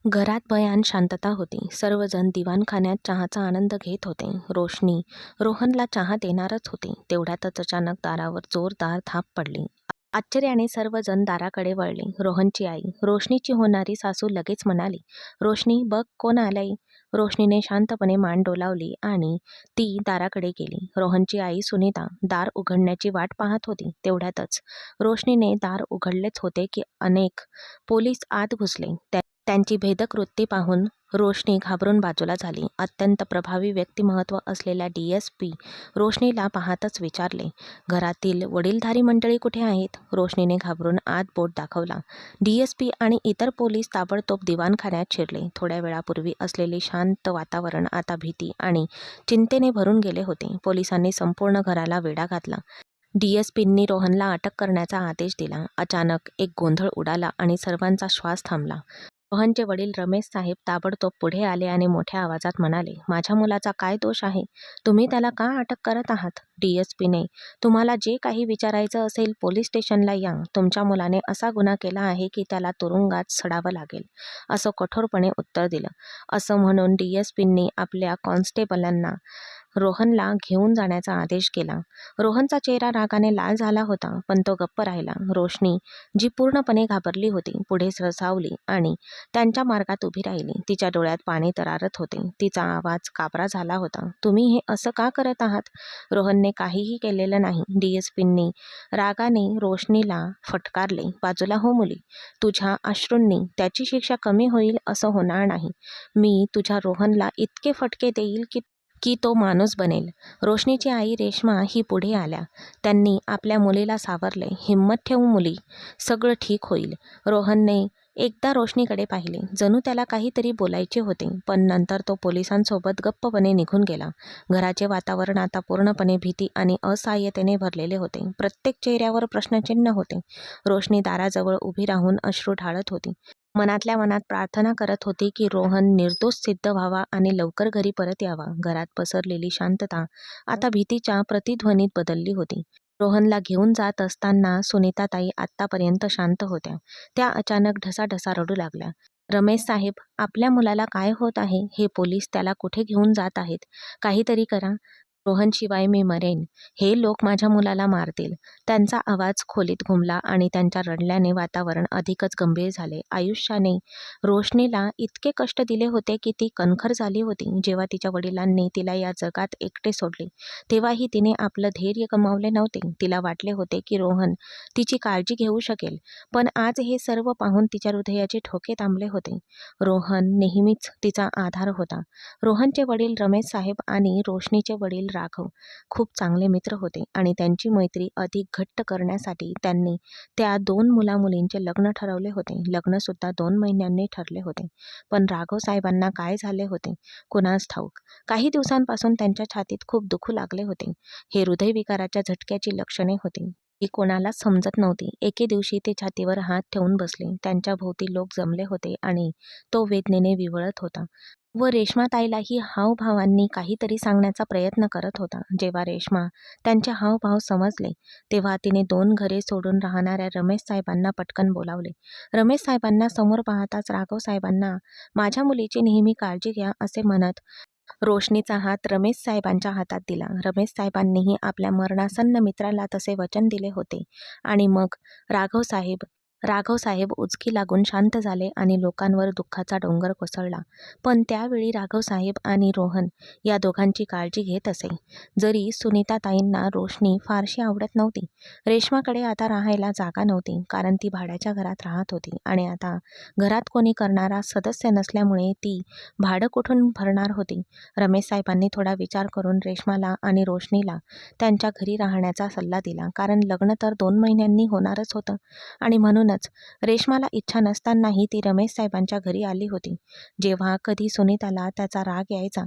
घरात भयान शांतता होती. सर्वजण दिवाणखान्यात चहाचा आनंद घेत होते. रोशनी रोहनला चहा देणारच होती. तेवढ्यातच अचानक दारावर जोरदार थाप पडली. आश्चर्याने सर्वजण दाराकडे वळले. रोहनची आई, रोशनीची होणारी सासू लगेच म्हणाली, "रोशनी, बघ कोण आलंय." रोशनीने शांतपणे मान डोलावली आणि ती दाराकडे गेली. रोहनची आई सुनीता दार उघडण्याची वाट पाहत होती. तेवढ्यातच रोशनीने दार उघडलेच होते की अनेक पोलीस आत घुसले. त्यांची भेदक वृत्ती पाहून रोशनी घाबरून बाजूला झाली. अत्यंत प्रभावी व्यक्तिमत्व असलेल्या DSP रोशनीला पाहतच विचारले, "घरातील वडीलधारी मंडळी कुठे आहेत?" रोशनीने घाबरून आत बोट दाखवला. DSP आणि इतर पोलीस ताबडतोब दिवाणखान्यात शिरले. थोड्या वेळापूर्वी असलेले शांत वातावरण आता भीती आणि चिंतेने भरून गेले होते. पोलिसांनी संपूर्ण घराला वेढा घातला. DSPंनी रोहनला अटक करण्याचा आदेश दिला. अचानक एक गोंधळ उडाला आणि सर्वांचा श्वास थांबला. रोहनचे वडील रमेश साहेब ताबडतोब पुढे आले आणि मोठ्या आवाजात म्हणाले, "माझ्या मुलाचा काय दोष आहे? तुम्ही त्याला का अटक करत आहात?" DSPने, "तुम्हाला जे काही विचारायचं असेल पोलीस स्टेशनला या. तुमच्या मुलाने असा गुन्हा केला आहे की त्याला तुरुंगात सडावं लागेल," असं कठोरपणे उत्तर दिलं. असं म्हणून DSPंनी आपल्या कॉन्स्टेबलांना रोहनला घेऊन जाण्याचा आदेश केला. रोहनचा चेहरा रागाने लाल झाला होता, पण तो गप्प राहिला. रोशनी, जी पूर्णपणे घाबरली होती, पुढे सरसावली आणि त्यांच्या मार्गात उभी राहिली. तिच्या डोळ्यात पाणी तरळत होते. तिचा आवाज काबरा झाला होता, "तुम्ही हे असं का करत आहात? रोहनने काहीही केलेलं नाही." DSPंनी रागाने रोशनीला फटकारले, "बाजूला हो मुली. तुझ्या अश्रूंनी त्याची शिक्षा कमी होईल असं होणार नाही. मी तुझ्या रोहनला इतके फटके देईल की तो माणूस बनेल." रोशनीची आई रेश्मा ही पुढे आल्या. त्यांनी आपल्या मुलीला सावरले, "हिम्मत ठेव मुली, सगळं ठीक होईल." रोहनने एकदा रोशनीकडे पाहिले, जणू त्याला काहीतरी बोलायचे होते, पण नंतर तो पोलिसांसोबत गप्पपणे निघून गेला. घराचे वातावरण आता पूर्णपणे भीती आणि असहाय्यतेने भरलेले होते. प्रत्येक चेहऱ्यावर प्रश्नचिन्ह होते. रोशनी दाराजवळ उभी राहून अश्रू ढाळत होती. मनातल्या मनात प्रार्थना करत होती की रोहन निर्दोष सिद्ध व्हावा आणि लवकर घरी परत यावा. घरात पसरलेली शांतता आता भीतीच्या प्रतिध्वनीत बदलली होती. रोहनला घेऊन जात असताना सुनीताताई आत्तापर्यंत शांत होत्या. त्या अचानक ढसाढसा रडू लागल्या. "रमेश साहेब, आपल्या मुलाला काय होत आहे? हे पोलीस त्याला कुठे घेऊन जात आहेत? काहीतरी करा. रोहनशिवाय मी मरेन. हे लोक माझ्या मुलाला मारतील." त्यांचा आवाज खोलीत घुमला आणि त्यांच्या रडल्याने वातावरण अधिकच गंभीर झाले. आयुष्याने रोशनीला इतके कष्ट दिले होते की ती कणखर झाली होती. जेव्हा तिच्या वडिलांनी तिला या जगात एकटे सोडले, तेव्हाही तिने आपलं धैर्य गमावले नव्हते. तिला वाटले होते की रोहन तिची काळजी घेऊ शकेल, पण आज हे सर्व पाहून तिच्या हृदयाचे ठोके थांबले होते. रोहन नेहमीच तिचा आधार होता. रोहनचे वडील रमेश साहेब आणि रोशनीचे वडील राघव खूप चांगले मित्र होते आणि त्यांची मैत्री अधिक घट्ट करण्यासाठी त्यांनी त्या 2 मुला-मुलींचे लग्न ठरवले होते. लग्नसुद्धा 2 महिन्यांनी ठरले होते. पण राघव साहेबांना काय झाले होते कुणास ठाऊक. काही दिवसांपासून त्यांच्या छातीत खूप दुखू लागले होते. हे हृदयविकाराच्या झटक्याची लक्षणे होती. ही कोणालाच समजत नव्हती. एके दिवशी ते छातीवर हात ठेवून बसले. त्यांच्या भोवती लोक जमले होते आणि तो वेदनेने विव्हळत होता. व रेश्माताईलाही हावभावांनी काहीतरी सांगण्याचा प्रयत्न करत होता. जेव्हा रेश्मा त्यांचे हावभाव समजले, तेव्हा तिने 2 घरे सोडून राहणाऱ्या रमेश साहेबांना पटकन बोलावले. रमेश साहेबांना समोर पाहताच राघव साहेबांना, "माझ्या मुलीची नेहमी काळजी घ्या," असे म्हणत रोशनीचा हात रमेश साहेबांच्या हातात दिला. रमेश साहेबांनीही आपल्या मरणासन्न मित्राला तसे वचन दिले होते. आणि मग राघव साहेब उचकी लागून शांत झाले आणि लोकांवर दुःखाचा डोंगर कोसळला. पण त्यावेळी राघव साहेब आणि रोहन या दोघांची काळजी घेत असे. जरी सुनीताताईंना रोशनी फारशी आवडत नव्हती. रेश्माकडे आता राहायला जागा नव्हती, कारण ती भाड्याच्या घरात राहत होती आणि आता घरात कोणी करणारा सदस्य नसल्यामुळे ती भाडं कुठून भरणार होती. रमेश साहेबांनी थोडा विचार करून रेश्माला आणि रोशनीला त्यांच्या घरी राहण्याचा सल्ला दिला, कारण लग्न तर 2 महिन्यांनी होणारच होतं आणि म्हणूनच रेश्माला इच्छा नसतानाही ती रमेश साहेबांच्या घरी आली होती. जेव्हा कधी सुनीताला त्याचा राग यायचा,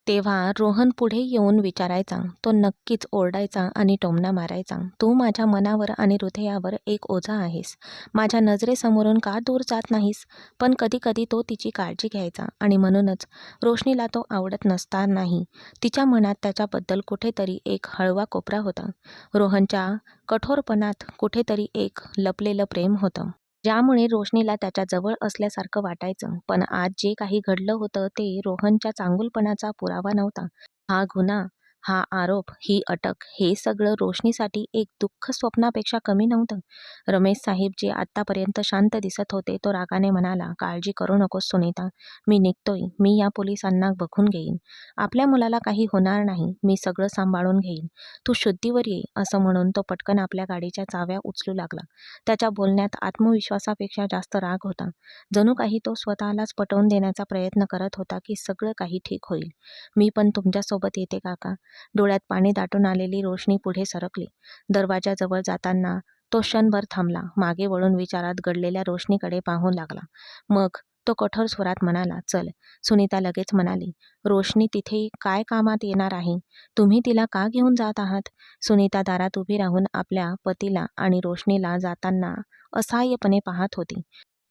तेव्हा रोहन पुढे येऊन विचारायचा. तो नक्कीच ओरडायचा आणि टोमणा मारायचा, "तू माझ्या मनावर आणि हृदयावर एक ओझा आहेस. माझ्या नजरेसमोरून का दूर जात नाहीस?" पण कधी-कधी तो तिची काळजी घ्यायचा आणि म्हणूनच रोशनीला तो आवडत नसतानाही तिच्या मनात त्याच्याबद्दल कुठेतरी एक हळवा कोपरा होता. रोहनच्या कठोरपणात कुठेतरी एक लपलेलं प्रेम होतं. ज्यामुळे रोशनीला त्याच्याजवळ असल्यासारखं वाटायचं. पण आज जे काही घडलं होतं ते रोहनच्या चांगुलपणाचा पुरावा नव्हता. हा गुन्हा, हा आरोप, ही अटक, हे सगळं रोशनीसाठी एक दुःख स्वप्नापेक्षा कमी नव्हतं. रमेश साहेब जे आत्तापर्यंत शांत दिसत होते, तो रागाने म्हणाला, "काळजी करू नकोस सुनीता. मी निघतोय. मी या पोलिसांना बघून घेईन. आपल्या मुलाला काही होणार नाही. मी सगळं सांभाळून घेईन. तू शुद्धीवर ये." असं म्हणून तो पटकन आपल्या गाडीच्या चाव्या उचलू लागला. त्याच्या बोलण्यात आत्मविश्वासापेक्षा जास्त राग होता. जणू काही तो स्वतःलाच पटवून देण्याचा प्रयत्न करत होता की सगळं काही ठीक होईल. "मी पण तुमच्यासोबत येते काका." डोळ्यात पाणी दाटून आलेली रोशनी पुढे सरकली. दरवाजाजवळ जाताना तो क्षणभर थांबला. मागे वळून विचारात गडलेल्या रोशनीकडे पाहू लागला. मग तो कठोर स्वरात म्हणाला, "चल." सुनीता लगेच म्हणाली, "रोशनी तिथे काय कामात येणार आहे? तुम्ही तिला का घेऊन जात आहात?" सुनीता दारात उभी राहून आपल्या पतीला आणि रोशनीला जाताना असहाय्यपणे पाहत होती.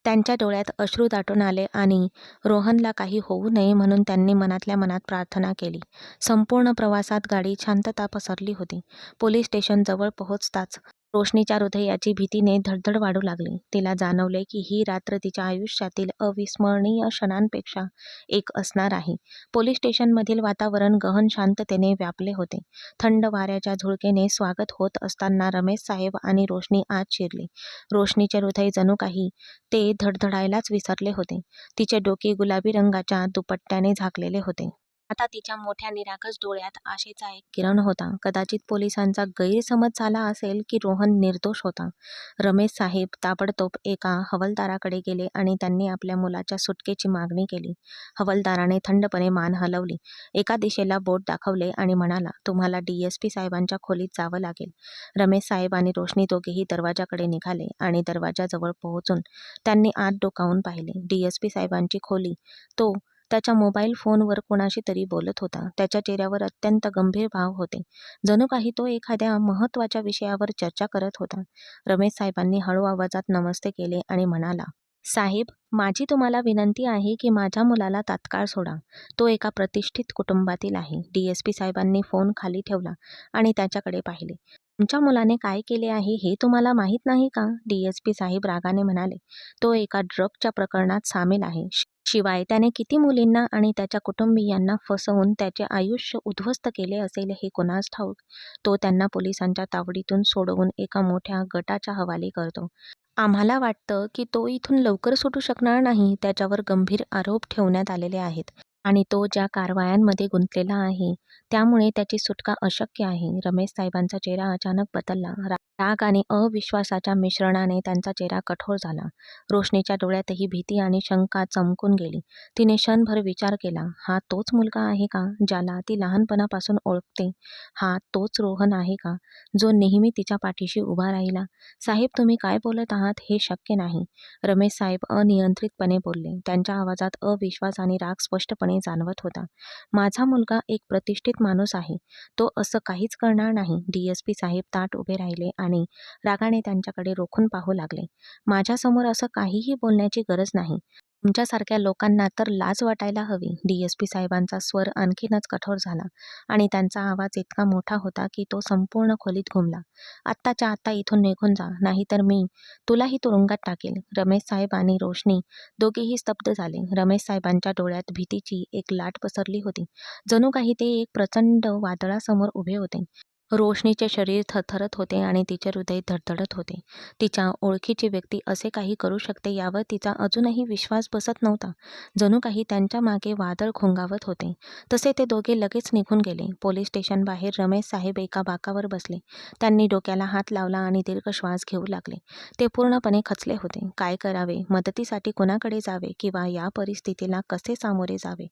त्यांच्या डोळ्यात अश्रू दाटून आले आणि रोहनला काही होऊ नये म्हणून त्यांनी मनातल्या मनात प्रार्थना केली. संपूर्ण प्रवासात गाडीत शांतता पसरली होती. पोलीस स्टेशन जवळ पोहोचताच रोशनीच्या हृदयाची भीतीने धडधड वाढू लागली. तिला जाणवले की ही रात्र तिच्या आयुष्यातील अविस्मरणीय क्षणांपेक्षा एक असणार आहे. पोलीस स्टेशनमधील वातावरण गहन शांततेने व्यापले होते. थंड वाऱ्याच्या झुळकेने स्वागत होत असताना रमेश साहेब आणि रोशनी आत शिरले. रोशनीचे हृदय जणू काही ते धडधडायलाच विसरले होते. तिचे डोके गुलाबी रंगाच्या दुपट्ट्याने झाकलेले होते. आता तिच्या मोठ्या निरागस डोळ्यात आशेचा एक किरण होता. कदाचित पोलिसांचा गैरसमज झाला असेल की रोहन निर्दोष होता. रमेश साहेब ताबडतोब एका हवालदाराकडे गेले आणि त्यांनी आपल्या मुलाच्या सुटकेची मागणी केली. हवालदाराने थंडपणे मान हलवली, एका दिशेला बोट दाखवले आणि म्हणाला, "तुम्हाला DSP साहेबांच्या खोलीत जावं लागेल." रमेश साहेब आणि रोशनी दोघेही दरवाजाकडे निघाले आणि दरवाजाजवळ पोहोचून त्यांनी आत डोकावून पाहिले. DSP साहेबांची खोली. तो त्याच्या मोबाईल फोनवर कोणाशी तरी बोलत होता. त्याच्या चेहऱ्यावर अत्यंत गंभीर भाव होते. जणू काही तो एखाद्या महत्त्वाच्या विषयावर चर्चा करत होता. रमेश साहेबांनी हळू आवाजात नमस्ते केले आणि म्हणाला, "साहेब, माझी तुम्हाला विनंती आहे की माझ्या मुलाला तात्काळ सोडा. तो एका प्रतिष्ठित कुटुंबातील आहे." DSP साहेबांनी फोन खाली ठेवला आणि त्याच्याकडे पाहिले. "तुमच्या मुलाने काय केले आहे हे तुम्हाला माहीत नाही का?" DSP साहेब रागाने म्हणाले. "तो एका ड्रगच्या प्रकरणात सामील आहे. शिवाय त्याने किती मुलींना आणि त्याच्या कुटुंबियांना फसवून त्याचे आयुष्य उद्ध्वस्त केले असेल हे कोणास ठाऊक. तो त्यांना पोलिसांच्या तावडीतून सोडवून एका मोठ्या गटाच्या हवाली करतो. आम्हाला वाटतं की तो इथून लवकर सुटू शकणार नाही. त्याच्यावर गंभीर आरोप ठेवण्यात आलेले आहेत आणि तो ज्या कारवायांमध्ये गुंतलेला आहे त्यामुळे त्याची सुटका अशक्य आहे." रमेश साहेबांचा चेहरा अचानक बदलला. राग आणि अविश्वासाच्या मिश्रणाने त्यांचा चेहरा कठोर झाला. रोशनीच्या डोळ्यातही भीती आणि शंका चमकून गेली. तिने क्षणभर विचार केला, हा तोच मुलगा आहे का ज्याला ती लहानपणापासून ओळखते? हा तोच रोहन आहे का जो नेहमी तिच्या पाठीशी उभा राहिला? "साहेब, तुम्ही काय बोलत आहात हे शक्य नाही." रमेश साहेब अनियंत्रितपणे बोलले. त्यांच्या आवाजात अविश्वास आणि राग स्पष्टपणे जाणवत होता. "माझा मुलगा एक प्रतिष्ठित माणूस आहे. तो असं काहीच करणार नाही." DSP साहेब ताठ उभे राहिले आणि रागाने त्यांच्याकडे रोखून पाहू लागले. "माझ्यासमोर असं काहीही बोलण्याची गरज नाही. तुमच्यासारख्या लोकांना तर लाज वाटायला हवी." DSP साहेबांचा स्वर आणखीनच कठोर झाला आणि त्यांचा आवाज इतका मोठा होता की तो संपूर्ण खोलीत घुमला. "आत्ताच्या आत्ता इथून निघून जा, नाहीतर मी तुलाही तुरुंगात टाकेल." रमेश साहेब आणि रोशनी दोघेही स्तब्ध झाले. रमेश साहेबांच्या डोळ्यात भीतीची एक लाट पसरली होती. जणू काही ते एक प्रचंड वादळासमोर उभे होते. रोशनीचे शरीर थरथरत होते आणि तिचे हृदय धडधडत होते. तिच्या ओळखीची व्यक्ती असे काही करू शकते यावर तिचा अजूनही विश्वास बसत नव्हता. जणू काही त्यांच्या मागे वादळ घोंगावत होते. तसे ते दोघे लगेच निघून गेले. पोलीस स्टेशनबाहेर रमेश साहेब एका बाकावर बसले. त्यांनी डोक्याला हात लावला आणि दीर्घ श्वास घेऊ लागले. ते पूर्णपणे खचले होते. काय करावे, मदतीसाठी कुणाकडे जावे किंवा या परिस्थितीला कसे सामोरे जावे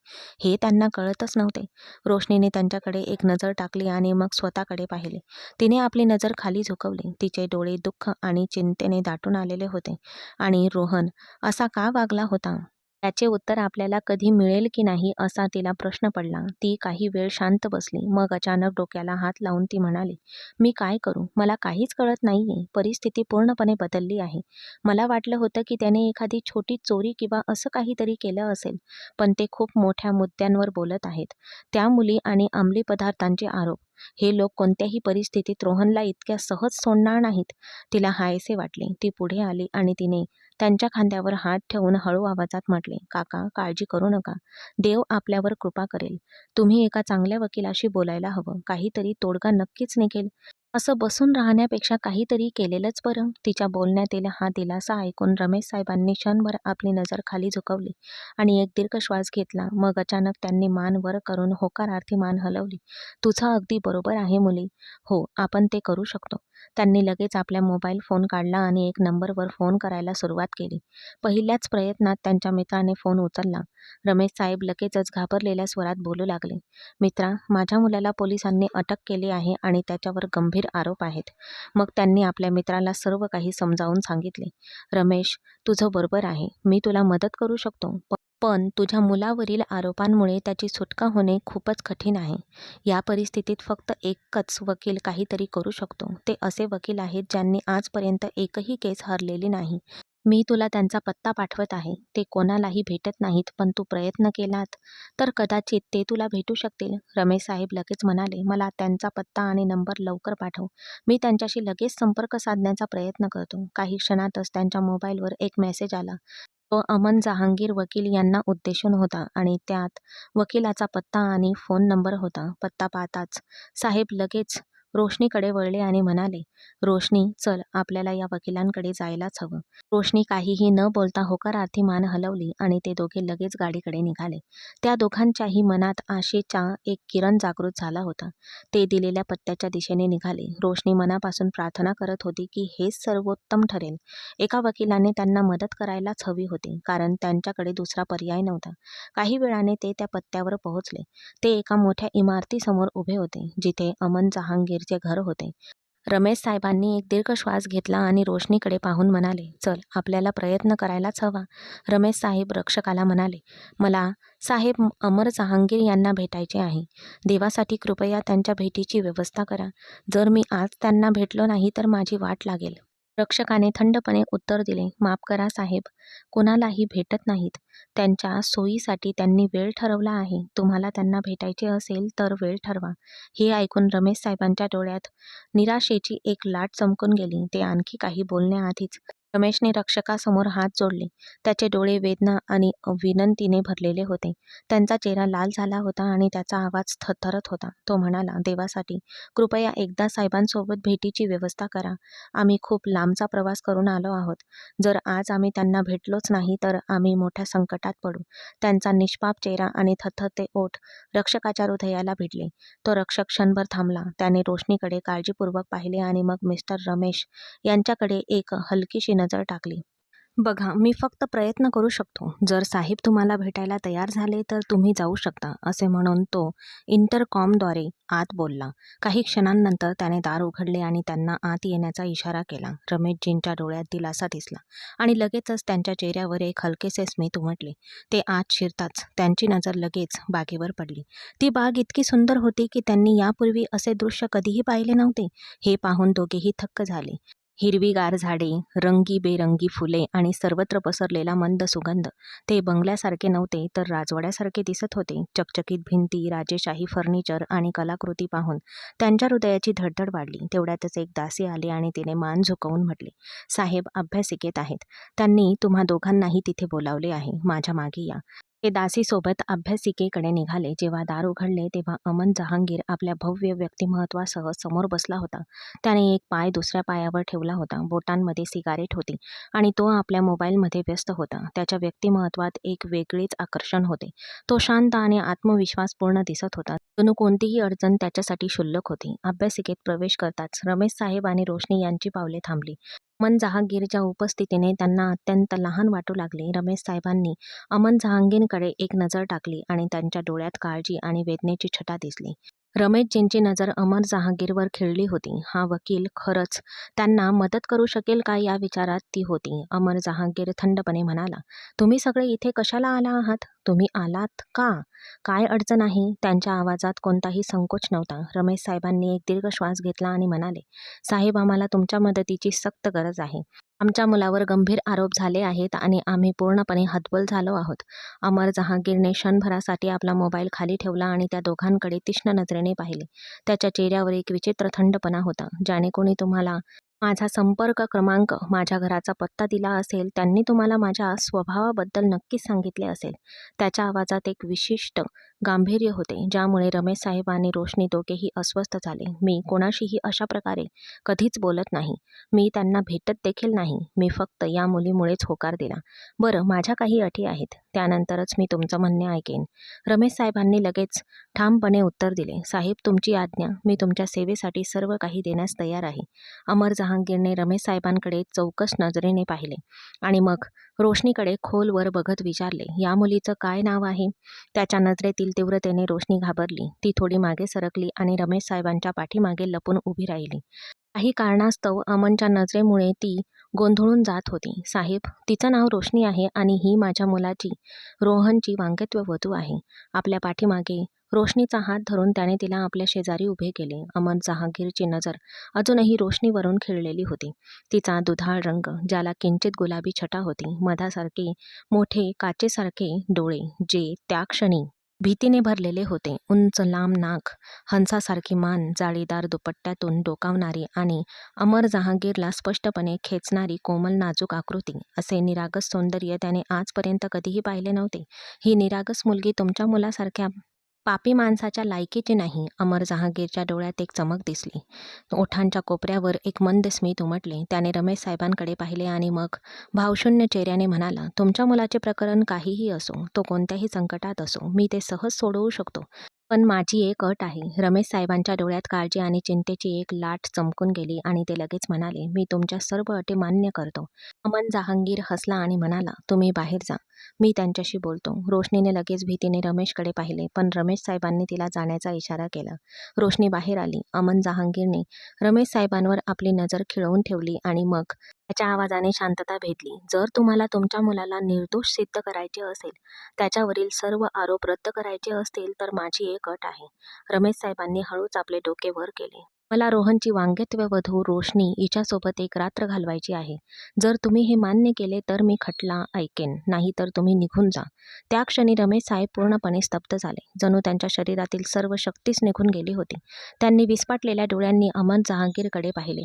हे त्यांना कळतच नव्हते. रोशनीने त्यांच्याकडे एक नजर टाकली आणि मग स्वतःकडे पाहिले. तिने आपली नजर खाली झुकवली. तिचे डोळे दुःख आणि चिंतेने दाटून आलेले होते. आणि रोहन असा का वागला होता याचे उत्तर आपल्याला कधी मिळेल की नाही असा तिला प्रश्न पडला. ती काही वेळ शांत बसली. मग अचानक डोक्याला हात लावून ती म्हणाली, "मी काय करू? मला काहीच कळत नाहीये. परिस्थिती पूर्णपणे बदलली आहे. मला वाटलं होतं की त्याने एखादी छोटी चोरी किंवा असं काहीतरी केलं असेल, पण ते खूप मोठ्या मुद्द्यांवर बोलत आहेत. त्या मुली आणि अंमली पदार्थांचे आरोप. हे लोक कोणत्याही परिस्थितीत रोहनला इतक्या सहज सोडणार नाहीत. तिला हायसे वाटले. ती पुढे आली आणि तिने त्यांच्या खांद्यावर हात ठेवून हळू आवाजात म्हटले, "काका, काळजी करू नका. देव आपल्यावर कृपा करेल. तुम्ही एका चांगल्या वकिलाशी बोलायला हवं. काहीतरी तोडगा नक्कीच निघेल. असं बसून राहण्यापेक्षा काहीतरी केलेलंच बरं." तिच्या बोलण्यातील हा दिलासा ऐकून रमेश साहेबांनी क्षणभर आपली नजर खाली झुकवली आणि एक दीर्घ श्वास घेतला. मग अचानक त्यांनी मान वर करून होकारार्थी मान हलवली. "तुझं अगदी बरोबर आहे मुली. हो, आपण ते करू शकतो." त्यांनी लगेच आपल्या मोबाईल फोन काढला आणि एक नंबरवर फोन करायला सुरुवात केली. पहिल्याच प्रयत्नात त्यांच्या मित्राने फोन उचलला. रमेश साहेब लगेचच घाबरलेल्या स्वरात बोलू लागले, "मित्रा, माझ्या मुलाला पोलिसांनी अटक केली आहे आणि त्याच्यावर गंभीर आरोप आहेत." मग त्यांनी आपल्या मित्राला सर्व काही समजावून सांगितले. "रमेश, तुझं बरोबर आहे. मी तुला मदत करू शकतो. पण तुझ्या मुलावरील आरोपांमुळे त्याची सुटका होणे खूपच कठीण आहे. या परिस्थितीत फक्त एकच वकील काहीतरी करू शकतो. ते असे वकील आहेत ज्यांनी आजपर्यंत एकही केस हरलेली नाही. मी तुला त्यांचा पत्ता पाठवत आहे. ते कोणालाही भेटत नाहीत, पण तू प्रयत्न केलात तर कदाचित ते तुला भेटू शकतील." रमेश साहेब लगेच म्हणाले, "मला त्यांचा पत्ता आणि नंबर लवकर पाठव. मी त्यांच्याशी लगेच संपर्क साधण्याचा प्रयत्न करतो." काही क्षणातच त्यांच्या मोबाईलवर एक मेसेज आला. तो अमन जहांगीर वकील यांना उद्देशून होता आणि त्यात वकिलाचा पत्ता आणि फोन नंबर होता. पत्ता पाहताच साहेब लगेच रोशनीकडे वळले आणि म्हणाले, "रोशनी, चल, आपल्याला या वकिलांकडे जायलाच हवं." रोशनी काहीही न बोलता होकारार्थी मान हलवली आणि ते दोघे लगेच गाडीकडे निघाले. त्या दोघांच्याही मनात आशेचा एक किरण जागृत झाला होता. ते दिलेल्या पत्त्याच्या दिशेने निघाले. रोशनी मनापासून प्रार्थना करत होती की हेच सर्वोत्तम ठरेल. एका वकिलाने त्यांना मदत करायलाच हवी होती, कारण त्यांच्याकडे दुसरा पर्याय नव्हता. काही वेळाने ते त्या पत्त्यावर पोहोचले. ते एका मोठ्या इमारतीसमोर उभे होते, जिथे अमन जहांगीरचे घर होते. रमेश साहेबांनी एक दीर्घ श्वास घेतला आणि रोशनीकडे पाहून म्हणाले, "चल, आपल्याला प्रयत्न करायलाच हवा." रमेश साहेब रक्षकाला म्हणाले, "मला साहेब अमर जहांगीर यांना भेटायचे आहे. देवासाठी कृपया त्यांच्या भेटीची व्यवस्था करा. जर मी आज त्यांना भेटलो नाही तर माझी वाट लागेल." रक्षकाने थंडपणे उत्तर दिले, "माफ करा साहेब, कोणालाही भेटत नाहीत. त्यांच्या सोयीसाठी त्यांनी वेळ ठरवला आहे. तुम्हाला त्यांना भेटायचे असेल तर वेळ ठरवा." हे ऐकून रमेश साहेबांच्या डोळ्यात निराशेची एक लाट चमकून गेली. ते आणखी काही बोलण्याआधीच रमेशने रक्षकासमोर हात जोडले. त्याचे डोळे वेदना आणि विनंतीने भरलेले होते. त्यांचा चेहरा लाल झाला होता आणि त्याचा आवाज थरथरत होता. तो म्हणाला, "देवासाठी कृपया एकदा साहेबांसोबत भेटीची व्यवस्था करा. आम्ही खूप लांबचा प्रवास करून आलो आहोत. जर आज आम्ही त्यांना भेटलोच नाही तर आम्ही मोठ्या संकटात पडू." त्यांचा निष्पाप चेहरा आणि थरथरते ओठ रक्षकाच्या हृदयाला भिडले. तो रक्षक क्षणभर थांबला. त्याने रोशनीकडे काळजीपूर्वक पाहिले आणि मग मिस्टर रमेश यांच्याकडे एक हलकीशी नजर टाकली. "बघा, मी फक्त प्रयत्न करू शकतो. जर साहेब तुम्हाला भेटायला तयार झाले तर तुम्ही जाऊ शकता." असे म्हणून तो इंटरकॉमद्वारे आत बोलला. काही क्षणांनंतर त्याने दार उघडले आणि त्यांना आत येण्याचा इशारा केला. रमेशजींच्या डोळ्यात दिलासा दिसला आणि लगेचच त्यांच्या चेहऱ्यावर एक हलकेसे स्मित उमटले. ते आत शिरताच त्यांची नजर लगेच बागेवर पडली. ती बाग इतकी सुंदर होती की त्यांनी यापूर्वी असे दृश्य कधीही पाहिले नव्हते. हे पाहून दोघेही थक्क झाले. हिरवीगार झाडे, रंगीबेरंगी फुले आणि सर्वत्र पसरलेला मंद सुगंध. ते बंगल्यासारखे नव्हते तर राजवाड्यासारखे दिसत होते. चकचकीत भिंती, राजेशाही फर्निचर आणि कलाकृती पाहून त्यांच्या हृदयाची धडधड वाढली. तेवढ्यातच एक दासी आली आणि तिने मान झुकवून म्हटली, "साहेब अभ्यासिकेत आहेत. त्यांनी तुम्हा दोघांनाही तिथे बोलावले आहे. माझ्या मागे या." ते दासीसोबत अभ्यासिकेकडे निघाले. जेव्हा दार उघडले तेव्हा अमन जहांगीर आपल्या भव्य व्यक्तिमत्वासह समोर बसला होता. त्याने एक पाय दुसऱ्या पायावर ठेवला होता. बोटांमध्ये सिगारेट होती आणि तो आपल्या मोबाईलमध्ये व्यस्त होता. त्याच्या व्यक्तिमत्वात एक वेगळेच आकर्षण होते. तो शांत आणि आत्मविश्वासपूर्ण दिसत होता. जणू कोणतीही अडचण त्याच्यासाठी क्षुल्लक होती. अभ्यासिकेत प्रवेश करताच रमेश साहेब आणि रोशनी यांची पावले थांबली. अमन जहांगीरच्या उपस्थितीने त्यांना अत्यंत लहान वाटू लागले. रमेश साहेबांनी अमन जहांगीरकडे एक नजर टाकली आणि त्यांच्या डोळ्यात काळजी आणि वेदनेची छटा दिसली. रमेशजींची नजर अमर जहांगीरवर खिळली होती. हा वकील खरंच त्यांना मदत करू शकेल का या विचारात ती होती. अमर जहांगीर थंडपणे म्हणाला, "तुम्ही सगळे इथे कशाला आला आहात? तुम्ही आलात का? काय अडचण आहे?" त्यांच्या आवाजात कोणताही संकोच नव्हता. रमेश साहेबांनी एक दीर्घ श्वास घेतला आणि म्हणाले, "साहेब, आम्हाला तुमच्या मदतीची सक्त गरज आहे." आमच्या मुलावर गंभीर आरोप झाले आहेत आणि आम्ही पूर्णपणे हतबल झालो आहोत. अमर जहांगीरने क्षणभरासाठी आपला मोबाईल खाली ठेवला आणि त्या दोघांकडे तीक्ष्ण नजरेने पाहिले. त्याच्या चेहऱ्यावर एक विचित्र थंडपणा होता. ज्याने कोणी तुम्हाला माझा संपर्क क्रमांक, माझ्या घराचा पत्ता दिला असेल, त्यांनी तुम्हाला माझ्या स्वभावाबद्दल नक्कीच सांगितले असेल. त्याच्या आवाजात एक विशिष्ट गांभीर्य होते, ज्यामुळे रमेश साहेब आणि रोशनी दोघेही अस्वस्थ झाले. मी कोणाशीही अशा प्रकारे कधीच बोलत नाही. मी त्यांना भेटत देखील नाही. मी फक्त या मुलीमुळेच होकार दिला. बरं, माझ्या काही अटी आहेत. त्यानंतरच मी तुमचं म्हणणे ऐकेन. रमेश साहेबांनी लगेच ठामपणे उत्तर दिले. साहेब, तुमची आज्ञा. मी तुमच्या सेवेसाठी सर्व काही देण्यास तयार आहे. अमर जहांगीरने रमेश साहेबांकडे चौकस नजरेने पाहिले आणि मग रोशनीकडे खोलवर बघत विचारले, या मुलीचं काय नाव आहे? त्याच्या नजरेतील तीव्रतेने रोशनी घाबरली. ती थोडी मागे सरकली आणि रमेश साहेबांच्या पाठीमागे लपून उभी राहिली. काही कारणास्तव अमनच्या नजरेमुळे ती गोंधळून जात होती. साहेब, तिचं नाव रोशनी आहे आणि ही माझ्या मुलाची, रोहनची वांगत्व वधू आहे. आपल्या पाठीमागे रोशनीचा हात धरून त्याने तिला आपल्या शेजारी उभे केले. अमन जहांगीरची नजर अजूनही रोशनीवरून खिळलेली होती. तिचा दुधाळ रंग, ज्याला किंचित गुलाबी छटा होती, मधासारखे मोठे काचेसारखे डोळे, जे त्या क्षणी भीतीने भरलेले होते, उंच लांब नाक, हंसासारखी मान, जाळीदार दुपट्ट्यातून डोकावणारी आणि अमर जहांगीरला स्पष्टपणे खेचणारी कोमल नाजूक आकृती, असे निरागस सौंदर्य त्याने आजपर्यंत कधीही पाहिले नव्हते. ही निरागस मुलगी तुमच्या मुलासारख्या पापी माणसाच्या लायकीची नाही. अमर जहांगीरच्या डोळ्यात एक चमक दिसली. ओठांच्या कोपऱ्यावर एक मंद स्मित उमटले. त्याने रमेश साहेबांकडे पाहिले आणि मग भावशून्य चेहऱ्याने म्हणाला, तुमच्या मुलाचे प्रकरण काहीही असो, तो कोणत्याही संकटात असो, मी ते सहज सोडवू शकतो. पण माझी एक अट आहे. रमेश साहेबांच्या डोळ्यात काळजी आणि चिंतेची एक लाट चमकून गेली आणि ते लगेच म्हणाले, मी तुमच्या सर्व अटी मान्य करतो. अमन जहांगीर हसला आणि म्हणाला, तुम्ही बाहेर जा. मी त्यांच्याशी बोलतो. रोशनीने लगेच भीतीने रमेशकडे पाहिले, पण रमेश साहेबांनी तिला जाण्याचा इशारा केला. रोशनी बाहेर आली. अमन जहांगीरने रमेश साहेबांवर आपली नजर खिळवून ठेवली आणि मग त्याच्या आवाजाने शांतता भेदली. जर तुम्हाला तुमच्या मुलाला निर्दोष सिद्ध करायचे असेल, त्याच्यावरील सर्व आरोप रद्द करायचे असतील, तर माझी एक अट आहे. रमेश साहेबांनी हळूच आपले डोके वर केले. मला रोहनची वांगत्व वधू रोशनी हिच्यासोबत एक रात्र घालवायची आहे. जर तुम्ही हे मान्य केले तर मी खटला ऐकेन, नाही तर तुम्ही निघून जा. त्या क्षणी रमेश साहेब पूर्णपणे स्तब्ध झाले. जणू त्यांच्या शरीरातील सर्व शक्तीच निघून गेली होती. त्यांनी विस्फाटलेल्या डोळ्यांनी अमन जहांगीरकडे पाहिले.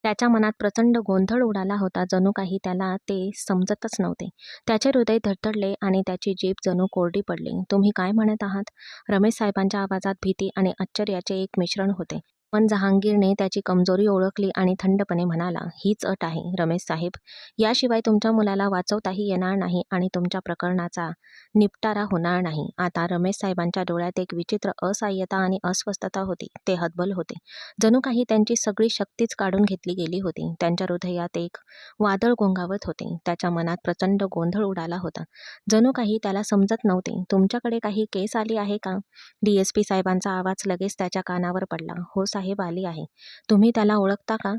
त्याच्या मनात प्रचंड गोंधळ उडाला होता. जणू काही त्याला ते समजतच नव्हते. त्याचे हृदय धडधडले आणि त्याची जीभ जणू कोरडी पडली. तुम्ही काय म्हणत आहात? रमेश साहेबांच्या आवाजात भीती आणि आश्चर्याचे एक मिश्रण होते. पण जहांगीरने त्याची कमजोरी ओळखली आणि थंडपणे म्हणाला, हीच अट आहे रमेश साहेब. याशिवाय तुमच्या मुलाला वाचवताही येणार नाही आणि तुमच्या प्रकरणाचा निपटारा होणार नाही. आता रमेश साहेबांच्या डोळ्यात एक विचित्र असहाय्यता आणि अस्वस्थता होती. ते हतबल होते. जणू काही त्यांची सगळी शक्तीच काढून घेतली गेली होती. त्यांच्या हृदयात एक वादळ घोंघावत होते. त्याच्या मनात प्रचंड गोंधळ उडाला होता. जणू काही त्याला समजत नव्हते. तुमच्याकडे काही केस आली आहे का? DSP साहेबांचा आवाज लगेच त्याच्या कानावर पडला. हो साहेब, आली आहे. तुम्ही त्याला ओळखता का?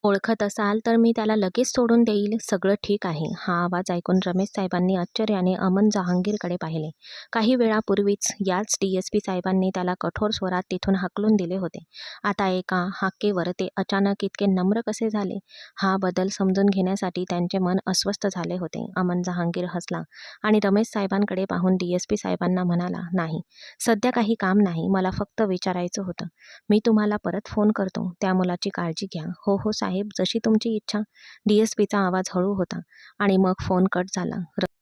ओळखत असाल तर मी त्याला लगेच सोडून देईल. सगळं ठीक आहे. हा आवाज ऐकून रमेश साहेबांनी आश्चर्याने अमन जहांगीरकडे पाहिले. काही वेळापूर्वीच याच DSP साहेबांनी त्याला कठोर स्वरात तिथून हाकलून दिले होते. आता एका हाकेवर ते अचानक इतके नम्र कसे झाले? हा बदल समजून घेण्यासाठी त्यांचे मन अस्वस्थ झाले होते. अमन जहांगीर हसला आणि रमेश साहेबांकडे पाहून DSP साहेबांना म्हणाला, नाही, सध्या काही काम नाही. मला फक्त विचारायचं होतं. मी तुम्हाला परत फोन करतो. त्या मुलाची काळजी घ्या. हो हो साहेब, जशी तुमची इच्छा. DSPचा आवाज हळू होता आणि मग फोन कट झाला.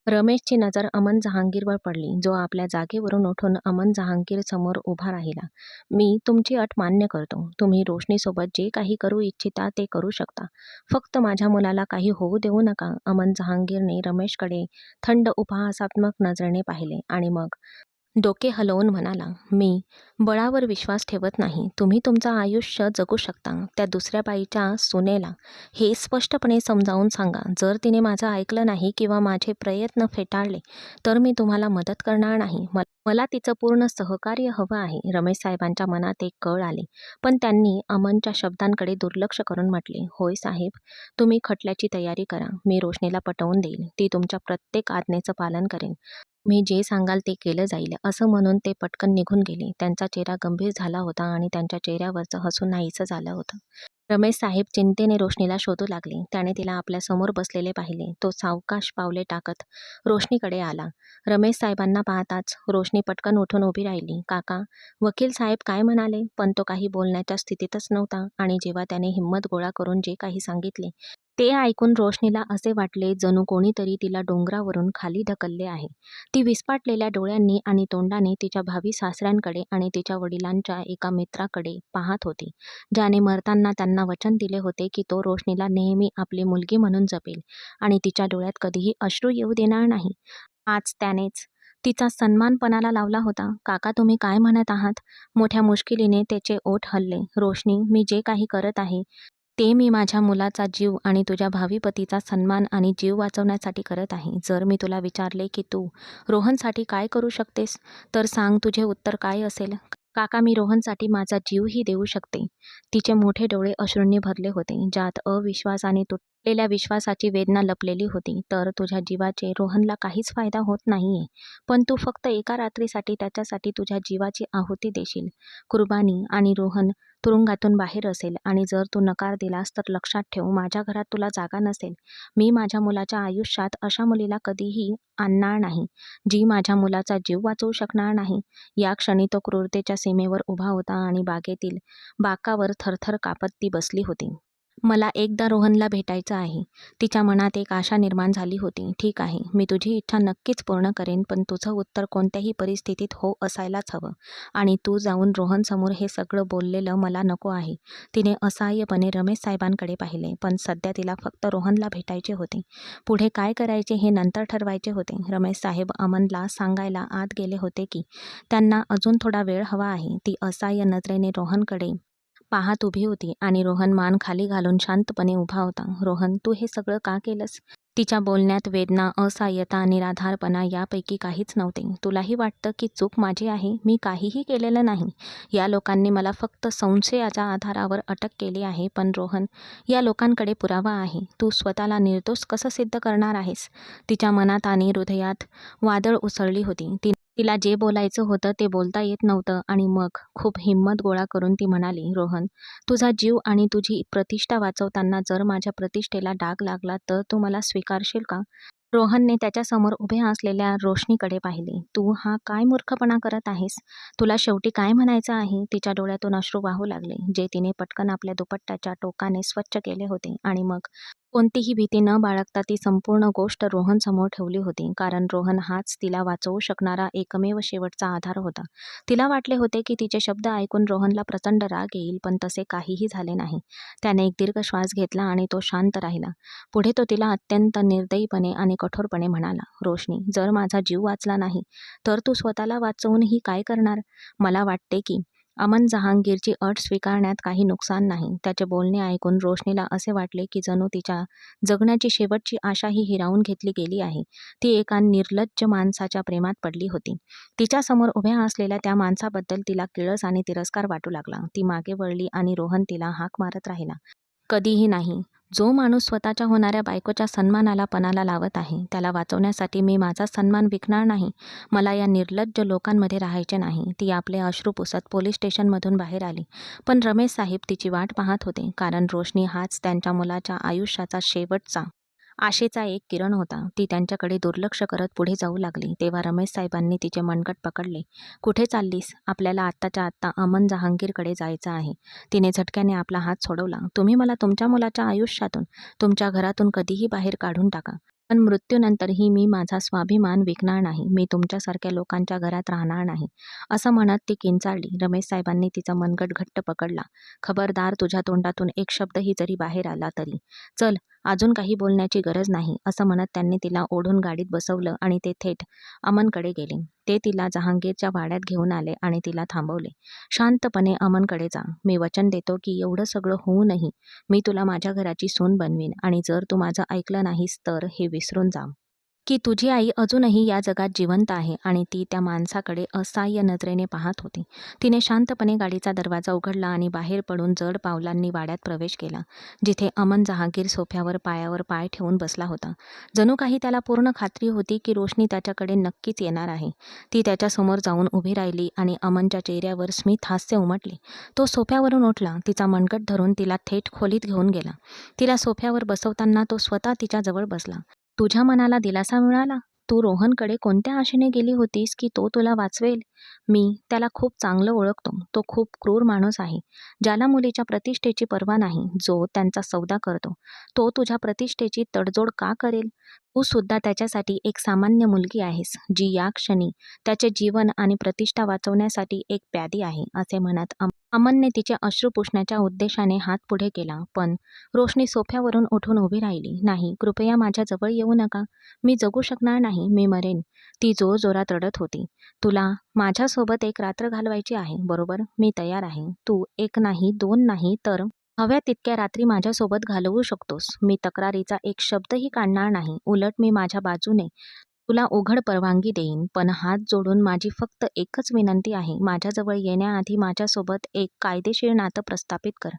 रमेशची नजर अमन जहांगीरवर पडली, जो आपल्या जागेवरून उठून अमन जहांगीर समोर उभा राहिला. मी तुमची अट मान्य करतो. तुम्ही रोशनीसोबत जे काही करू इच्छिता ते करू शकता. फक्त माझ्या मुलाला काही होऊ देऊ नका. अमन जहांगीरने रमेशकडे थंड उपहासात्मक नजरेने पाहिले आणि मग डोके हलवून म्हणाला, मी बळावर विश्वास ठेवत नाही. तुम्ही तुमचं आयुष्य जगू शकता. त्या दुसऱ्या बाईच्या सुनेला हे स्पष्टपणे समजावून सांगा. जर तिने माझं ऐकलं नाही किंवा माझे प्रयत्न फेटाळले तर मी तुम्हाला मदत करणार नाही. मला तिचं पूर्ण सहकार्य हवं आहे. रमेश साहेबांच्या मनात एक कळ आली, पण त्यांनी अमनच्या शब्दांकडे दुर्लक्ष करून म्हटले, होय साहेब, तुम्ही खटल्याची तयारी करा. मी रोशनीला पटवून देईल. ती तुमच्या प्रत्येक आज्ञेचं पालन करेल. मी जे सांगाल ते केलं जाईल, असं म्हणून ते पटकन निघून गेले. त्यांचा चेहरा गंभीर झाला होता आणि त्यांच्या चेहऱ्यावरचं हसू नाहीसं झालं होतं. रमेश साहेब चिंतेने रोशनीला शोधू लागले. त्याने तिला आपल्या समोर बसलेले पाहिले. तो सावकाश पावले टाकत रोशनीकडे आला. रमेश साहेबांना पाहताच रोशनी पटकन उठून उभी राहिली. काका, वकील साहेब काय म्हणाले? पण तो काही बोलण्याच्या स्थितीतच नव्हता आणि जेव्हा त्याने हिंमत गोळा करून जे काही सांगितले ते ऐकून रोशनीला असे वाटले जणू कोणीतरी तिला डोंगरावरून खाली ढकलले आहे. ती विस्फाटलेल्या डोळ्यांनी आणि तोंडाने तिच्या भावी सासऱ्यांकडे आणि तिच्या वडिलांच्या एका मित्राकडे पाहत होती, ज्याने मरताना त्यांना वचन दिले होते की तो रोशनीला नेहमी आपली मुलगी म्हणून जपेल आणि तिच्या डोळ्यात कधीही अश्रू येऊ देणार नाही. आज त्यानेच तिचा सन्मान पणाला लावला होता. काका, तुम्ही काय म्हणत आहात? मोठ्या मुश्किलीने त्याचे ओठ हलले. रोशनी, मी जे काही करत आहे ते मी माझ्या मुलाचा जीव आणि तुझ्या भावी पतीचा सन्मान आणि जीव वाचवण्यासाठी करत आहे. जर मी तुला विचारले की तू रोहनसाठी काय करू शकतेस, तर सांग तुझे उत्तर काय असेल? काका, मी रोहनसाठी माझा जीवही देऊ शकते. तिचे मोठे डोळे अश्रूंनी भरले होते, ज्यात अविश्वास आणि तुटलेल्या विश्वासाची वेदना लपलेली होती. तर तुझ्या जीवाचे रोहनला काहीच फायदा होत नाहीये, पण तू फक्त एका रात्रीसाठी त्याच्यासाठी तुझ्या जीवाची आहुती देशील, कुर्बानी, आणि रोहन तुरुंगातून बाहेर असेल. आणि जर तू नकार दिलास तर लक्षात ठेव, माझ्या घरात तुला जागा नसेल. मी माझ्या मुलाच्या आयुष्यात अशा मुलीला कधीही आणणार नाही, जी माझ्या मुलाचा जीव वाचवू शकणार नाही. या क्षणी तो क्रूरतेच्या सीमेवर उभा होता आणि बागेतील बाकावर थरथर कापत ती बसली होती. मला एकदा रोहनला भेटायचं आहे. तिच्या मनात एक आशा निर्माण झाली होती. ठीक आहे, मी तुझी इच्छा नक्कीच पूर्ण करेन, पण तुझं उत्तर कोणत्याही परिस्थितीत हो असायलाच हवं. आणि तू जाऊन रोहनसमोर हे सगळं बोललेलं मला नको आहे. तिने असहाय्यपणे रमेश साहेबांकडे पाहिले, पण सध्या तिला फक्त रोहनला भेटायचे होते. पुढे काय करायचे हे नंतर ठरवायचे होते. रमेश साहेब अमनला सांगायला आत गेले होते की त्यांना अजून थोडा वेळ हवा आहे. ती असहाय्य नजरेने रोहनकडे पाहत उभी होती आणि रोहन मान खाली घालून शांतपणे उभा होता. रोहन, तू हे सगळं का केलंस? तिच्या बोलण्यात वेदना, असहाय्यता, निराधारपणा यापैकी काहीच नव्हते. तुलाही वाटतं की चूक माझी आहे? मी काहीही केलेलं नाही. या लोकांनी मला फक्त संशयाच्या आधारावर अटक केली आहे. पण रोहन, या लोकांकडे पुरावा आहे. तू स्वतःला निर्दोष कसं सिद्ध करणार आहेस? तिच्या मनात आणि हृदयात वादळ उसळली होती. तिला जे बोलायचं होतं ते बोलता येत नव्हतं आणि मग खूप हिंमत गोळा करून ती म्हणाली, रोहन, तुझा जीव आणि तुझी प्रतिष्ठा वाचवताना जर माझ्या प्रतिष्ठेला डाग लागला तर तू मला स्वीकारशील का? रोहनने त्याच्यासमोर उभे असलेल्या रोशनीकडे पाहिले. तू हा काय मूर्खपणा करत आहेस? तुला शेवटी काय म्हणायचं आहे? तिच्या डोळ्यातून अश्रू वाहू लागले, जे तिने पटकन आपल्या दुपट्ट्याच्या टोकाने स्वच्छ केले होते. आणि मग कोणतीही भीती न बाळगता ती संपूर्ण गोष्ट रोहनसमोर ठेवली होती, कारण रोहन हाच तिला वाचवू शकणारा एकमेव शेवटचा आधार होता. तिला वाटले होते की तिचे शब्द ऐकून रोहनला प्रचंड राग येईल, पण तसे काहीही झाले नाही. त्याने एक दीर्घ श्वास घेतला आणि तो शांत राहिला. पुढे तो तिला अत्यंत निर्दयीपणे आणि कठोरपणे म्हणाला, रोशनी, जर माझा जीव वाचला नाही तर तू स्वतःला वाचवूनही काय करणार? मला वाटते की अमन जहांगीरची अट स्वीकारण्यात काही नुकसान नाही. त्याचे बोलणे ऐकून रोशनीला असे वाटले की जणू तिच्या जगण्याची शेवटची आशाही हिरावून घेतली गेली आहे. ती एका निर्लज्ज माणसाच्या प्रेमात पडली होती. तिच्यासमोर उभ्या असलेल्या त्या माणसाबद्दल तिला किळस आणि तिरस्कार वाटू लागला. ती मागे वळली आणि रोहन तिला हाक मारत राहिला. कधीही नाही. जो माणूस स्वतःच्या होणाऱ्या बायकोच्या सन्मानाला पणाला लावत आहे, त्याला वाचवण्यासाठी मी माझा सन्मान विकणार नाही. मला या निर्लज्ज लोकांमध्ये राहायचे नाही. ती आपले अश्रू पुसत पोलीस स्टेशनमधून बाहेर आली. पण रमेश साहेब तिची वाट पाहत होते, कारण रोशनी हाच त्यांच्या मुलाच्या आयुष्याचा शेवटचा आशेचा एक किरण होता. ती त्यांच्याकडे दुर्लक्ष करत पुढे जाऊ लागली. तेव्हा रमेश साहेबांनी तिचे मनगट पकडले. कुठे चाललीस? आपल्याला आत्ताच्या आत्ता अमन जहांगीरकडे जायचं आहे. तिने झटक्याने आपला हात सोडवला. तुम्ही मला तुमच्या मुलाच्या आयुष्यातून, तुमच्या घरातून कधीही बाहेर काढून टाका, पण मृत्यूनंतरही मी माझा स्वाभिमान विकणार नाही. मी तुमच्यासारख्या लोकांच्या घरात राहणार नाही. असं म्हणत ती किंचाळली. रमेश साहेबांनी तिचा मनगट घट्ट पकडला. खबरदार, तुझ्या तोंडातून एक शब्दही जरी बाहेर आला तरी. चल, अजून काही बोलण्याची गरज नाही, असं म्हणत त्यांनी तिला ओढून गाडीत बसवलं आणि ते थेट अमनकडे गेले. ते तिला जहांगीरच्या वाड्यात घेऊन आले आणि तिला थांबवले. शांतपणे अमनकडे जा. मी वचन देतो की एवढं सगळं होऊनही मी तुला माझ्या घराची सून बनवीन, आणि जर तू माझं ऐकलं नाहीस तर हे विसरून जा. की तुझी आई अजूनही या जगात जिवंत आहे आणि ती त्या माणसाकडे असहाय्य नजरेने पाहत होती. तिने शांतपणे गाडीचा दरवाजा उघडला आणि बाहेर पडून जड पावलांनी वाड्यात प्रवेश केला, जिथे अमन जहांगीर सोफ्यावर पायावर पाय ठेवून बसला होता. जणू काही त्याला पूर्ण खात्री होती की रोशनी त्याच्याकडे नक्कीच येणार आहे. ती त्याच्यासमोर जाऊन उभी राहिली आणि अमनच्या चेहऱ्यावर स्मित हास्य उमटले. तो सोफ्यावरून उठला, तिचा मनगट धरून तिला थेट खोलीत घेऊन गेला. तिला सोफ्यावर बसवताना तो स्वतः तिच्याजवळ बसला. तुझ्या मनाला दिलासा मिळाला? तू रोहनकडे कोणत्या आशेने गेली होतीस की तो तुला वाचवेल? मी त्याला खूप चांगलं ओळखतो. तो खूप क्रूर माणूस आहे, ज्याला मुलीच्या प्रतिष्ठेची पर्वा नाही, जो त्यांचा सौदा करतो. तो तुझ्या प्रतिष्ठेची तडजोड का करेल? तू सुद्धा त्याच्यासाठी एक सामान्य मुलगी आहेस, जी या क्षणी त्याचे जीवन आणि प्रतिष्ठा वाचवण्यासाठी एक प्यादी आहे. असे म्हणत अमनने तिचे अश्रू पुसण्याच्या उद्देशाने हात पुढे केला, पण रोशनी सोफ्यावरून उठून उभी राहिली. नाही, कृपया माझ्या जवळ येऊ नका. मी जगू शकणार नाही, मी मरेन. ती जोरजोरात रडत होती. तुला माझ्यासोबत एक रात्र घालवायची आहे, बरोबर? मी तयार आहे. तू एक नाही, दोन नाही, तर हव्या तितक्या रात्री माझ्यासोबत घालवू शकतोस. मी तक्रारीचा एक शब्दही काढणार नाही. उलट मी माझ्या बाजूने तुला उघड परवानगी देईन. पण हात जोडून माझी फक्त एकच विनंती आहे, माझ्याजवळ येण्याआधी माझ्यासोबत एक कायदेशीर नातं प्रस्थापित कर.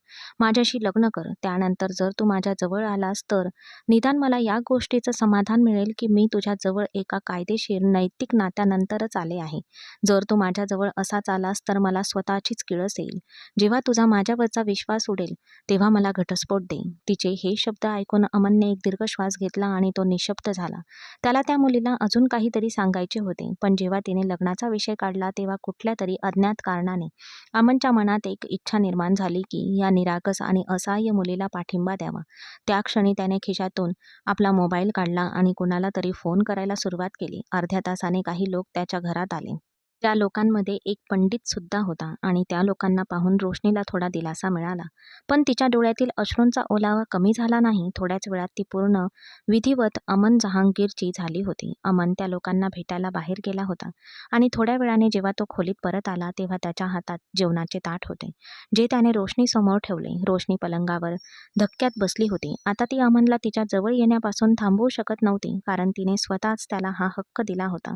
माझ्याशी लग्न कर. त्यानंतर जर तू माझ्याजवळ आलास तर निदान मला या गोष्टीचं समाधान मिळेल की मी तुझ्याजवळ एका कायदेशीर नैतिक नात्यानंतरच आले आहे. जर तू माझ्याजवळ असाच आलास तर मला स्वतःचीच किळस येईल. जेव्हा तुझा माझ्यावरचा विश्वास उडेल तेव्हा मला घटस्फोट दे. तिचे हे शब्द ऐकून अमनने एक दीर्घ श्वास घेतला आणि तो निशब्द झाला. त्याला त्या मुलीला अजून काहीतरी सांगायचे होते, पण जेव्हा तिने लग्नाचा विषय काढला तेव्हा कुठल्या तरी अज्ञात कारणाने अमनच्या मनात एक इच्छा निर्माण झाली की या निरागस आणि असहाय्य मुलीला पाठिंबा द्यावा. त्या क्षणी त्याने खिशातून आपला मोबाईल काढला आणि कुणाला तरी फोन करायला सुरुवात केली. अर्ध्या तासाने काही लोक त्याच्या घरात आले. त्या लोकांमध्ये एक पंडित सुद्धा होता आणि त्या लोकांना पाहून रोशनीला थोडा दिलासा मिळाला. पण तिच्या डोळ्यातील अश्रूंचा ओलावा कमी झाला नाही. थोड्याच वेळात ती पूर्ण विधिवत अमन जहांगीरची झाली होती. अमन त्या लोकांना भेटायला बाहेर गेला होता आणि थोड्या वेळाने जेव्हा तो खोलीत परत आला तेव्हा त्याच्या हातात जेवणाचे ताट होते, जे त्याने रोशनीसमोर ठेवले. रोशनी पलंगावर धक्क्यात बसली होती. आता ती अमनला तिच्या जवळ येण्यापासून थांबवू शकत नव्हती, कारण तिने स्वतःच त्याला हा हक्क दिला होता.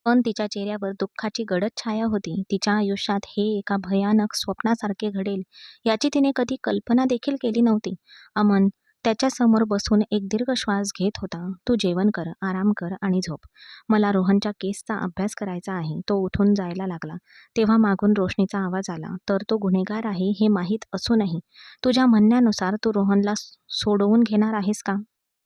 पण तिच्या चेहऱ्यावर दुःखाची गडद छाया होती. तिच्या आयुष्यात हे एका भयानक स्वप्नासारखे घडेल याची तिने कधी कल्पना देखील केली नव्हती. अमन त्याच्यासमोर बसून एक दीर्घ श्वास घेत होता. तू जेवण कर, आराम कर आणि झोप. मला रोहनच्या केसचा अभ्यास करायचा आहे. तो उठून जायला लागला तेव्हा मागून रोशनीचा आवाज आला. तर तो गुन्हेगार आहे हे माहीत असूनही तुझ्या म्हणण्यानुसार तू रोहनला सोडवून घेणार आहेस का?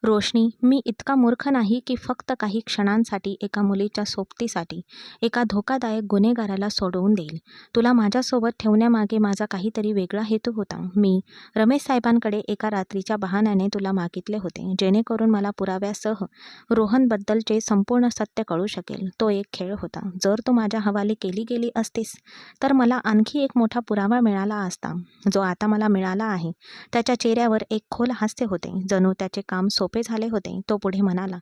रोशनी, मी इतका मूर्ख नाही की फक्त काही क्षणांसाठी एका मुलीच्या सोबतीसाठी एका धोकादायक गुन्हेगाराला सोडवून देईल. तुला माझ्यासोबत ठेवण्यामागे माझा काहीतरी वेगळा हेतू होता. मी रमेश साहेबांकडे एका रात्रीच्या बहाण्याने तुला मागितले होते, जेणेकरून मला पुराव्यासह रोहनबद्दलचे संपूर्ण सत्य कळू शकेल. तो एक खेळ होता. जर तू माझ्या हवाली केली गेली असतीस तर मला आणखी एक मोठा पुरावा मिळाला असता, जो आता मला मिळाला आहे. त्याच्या चेहऱ्यावर एक खोल हास्य होते, जणू त्याचे काम सोपे झाले होते. तो पुढे म्हणाला,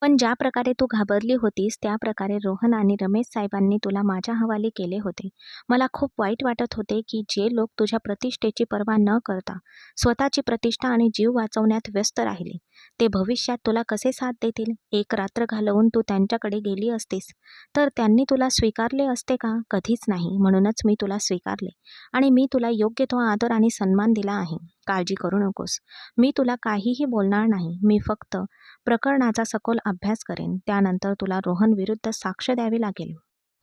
पण ज्या प्रकारे तू घाबरली होतीस त्या प्रकारे रोहन आणि रमेश साहेबांनी तुला माझ्या हवाली केले होते. मला खूप वाईट वाटत होते की जे लोक तुझ्या प्रतिष्ठेची पर्वा न करता स्वतःची प्रतिष्ठा आणि जीव वाचवण्यात व्यस्त राहिले, ते भविष्यात तुला कसे साथ देतील. एक रात्र घालवून तू त्यांच्याकडे गेली असतीस तर त्यांनी तुला स्वीकारले असते का? कधीच नाही. म्हणूनच मी तुला स्वीकारले आणि मी तुला योग्य तो आदर आणि सन्मान दिला आहे. काळजी करू नकोस. मी तुला काहीही बोलणार नाही. मी फक्त प्रकरणाचा सखोल अभ्यास करेन. त्यानंतर तुला रोहन विरुद्ध साक्ष द्यावी लागेल.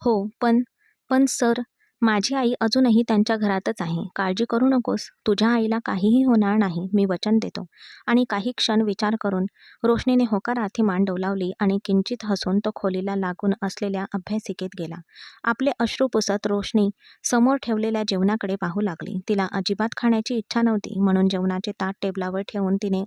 हो, पण सर, माझी आई अजूनही त्यांच्या घरातच आहे. काळजी करू नकोस. तुझ्या आईला काहीही होणार नाही, मी वचन देतो. आणि काही क्षण विचार करून रोशनीने होकारार्थी मान डोलावली आणि किंचित हसून तो खोलीला लागून असलेल्या अभ्यासिकेत गेला. आपले अश्रू पुसत रोशनी समोर ठेवलेल्या जेवणाकडे पाहू लागली. तिला अजिबात खाण्याची इच्छा नव्हती, म्हणून जेवणाचे ताट टेबलावर ठेवून तिने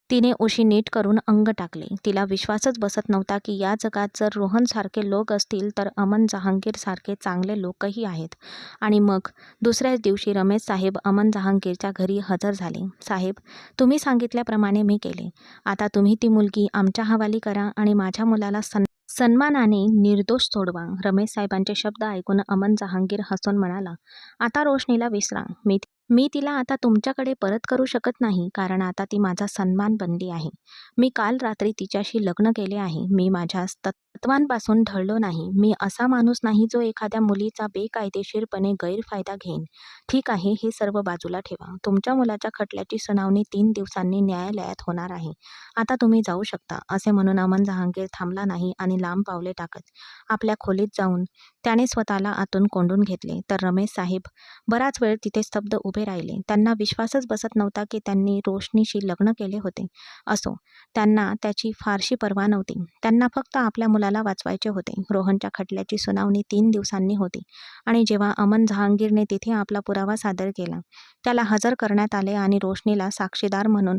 तिने उशी नीट करून अंग टाकले. तिला विश्वासच बसत नव्हता की या जगात जर रोहनसारखे लोक असतील तर अमन जहांगीरसारखे चांगले लोकही आहेत. आणि मग दुसऱ्याच दिवशी रमेश साहेब अमन जहांगीरच्या घरी हजर झाले. साहेब, तुम्ही सांगितल्याप्रमाणे मी केले. आता तुम्ही ती मुलगी आमच्या हवाली करा आणि माझ्या मुलाला सन्मानाने निर्दोष सोडवा. रमेश साहेबांचे शब्द ऐकून अमन जहांगीर हसून म्हणाला, आता रोशनीला विसरा. मी मी तिला आता तुमच्याकडे परत करू शकत नाही, कारण आता ती माझा सन्मान बनली आहे. मी काल रात्री तिच्याशी लग्न केले आहे. मी माझ्या तत्वांपासून ढळलो नाही. मी असा माणूस नाही जो एखाद्या मुलीचा बेकायदेशीरपणे गैरफायदा घेईन. ठीक आहे, हे सर्व बाजूला ठेवा. तुमच्या मुलाच्या खटल्याची सुनावणी 3 दिवसांनी न्यायालयात होणार आहे. आता तुम्ही जाऊ शकता. असे म्हणून अमन जहांगीर थांबला नाही आणि लांब पावले टाकत आपल्या खोलीत जाऊन त्याने स्वतःला आतून कोंडून घेतले. तर रमेश साहेब बराच वेळ तिथे स्तब्ध उभे राहिले. त्यांना विश्वासच बसत नव्हता की त्यांनी रोशनीशी लग्न केले होते. असो, त्यांना त्याची फारशी पर्वा नव्हती. त्यांना फक्त आपल्या मुलाला वाचवायचे होते. रोहनच्या खटल्याची सुनावणी 3 दिवसांनी होती आणि जेव्हा अमन जहांगीरने तिथे आपला पुरावा सादर केला, त्याला हजर करण्यात आले आणि रोशनीला साक्षीदार म्हणून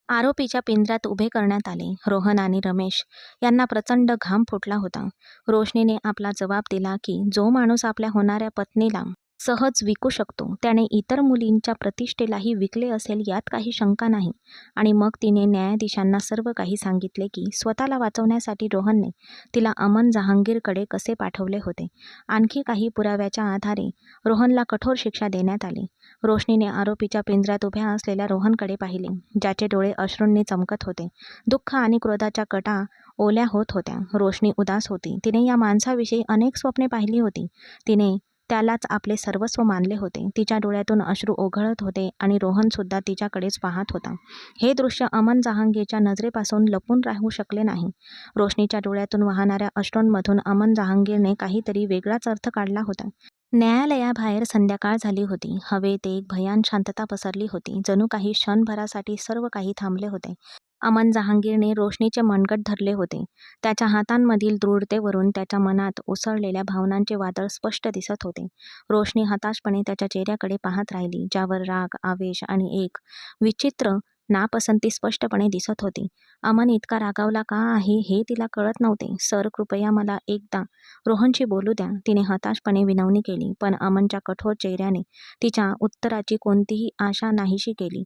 आरोपीच्या पिंजऱ्यात उभे करण्यात आले. रोहन आणि रमेश यांना प्रचंड घाम फुटला होता. रोशनीने आपला जबाब दिला की जो माणूस आपल्या होणाऱ्या पत्नीला सहज विकू शकतो, त्याने इतर मुलींच्या प्रतिष्ठेलाही विकले असेल यात काही शंका नाही. आणि मग तिने न्यायाधीशांना सर्व काही सांगितले की स्वतःला वाचवण्यासाठी रोहनने तिला अमन जहांगीरकडे कसे पाठवले होते. आणखी काही पुराव्याच्या आधारे रोहनला कठोर शिक्षा देण्यात आली. रोशनीने आरोपीच्या पिंजऱ्यात उभ्या असलेल्या रोहनकडे पाहिले, ज्याचे डोळे अश्रूंनी चमकत होते. दुःख आणि क्रोधाच्या कटा ओल्या होत होत्या. रोशनी उदास होती. तिने या माणसाविषयी अनेक स्वप्ने पाहिली होती. तिने त्यालाच आपले सर्वस्व मानले होते. तिच्या डोळ्यातून अश्रू ओघळत होते आणि रोहनसुद्धा तिच्याकडेच पाहत होता. हे दृश्य अमन जहांगीरच्या नजरेपासून लपून राहू शकले नाही. रोशनीच्या डोळ्यातून वाहणाऱ्या अश्रूंमधून अमन जहांगीरने काहीतरी वेगळाच अर्थ काढला होता. न्यायालयाबाहेर संध्याकाळ झाली होती. हवेत एक भयान शांतता पसरली होती. जणू काही क्षणभरासाठी सर्व काही थांबले होते. अमन जहांगीरने रोशनीचे मनगट धरले होते. त्याच्या हातांमधील दृढतेवरून त्याच्या मनात उसळलेल्या भावनांचे वादळ स्पष्ट दिसत होते. रोशनी हताशपणे त्याच्या चेहऱ्याकडे पाहत राहिली, ज्यावर राग, आवेश आणि एक विचित्र नापसंती स्पष्टपणे दिसत होती. अमन इतका रागावला का आहे हे तिला कळत नव्हते. सर, कृपया मला एकदा रोहनशी बोलू द्या, तिने हताशपणे विनवणी केली. पण अमनच्या कठोर चेहऱ्याने तिच्या उत्तराची कोणतीही आशा नाहीशी केली.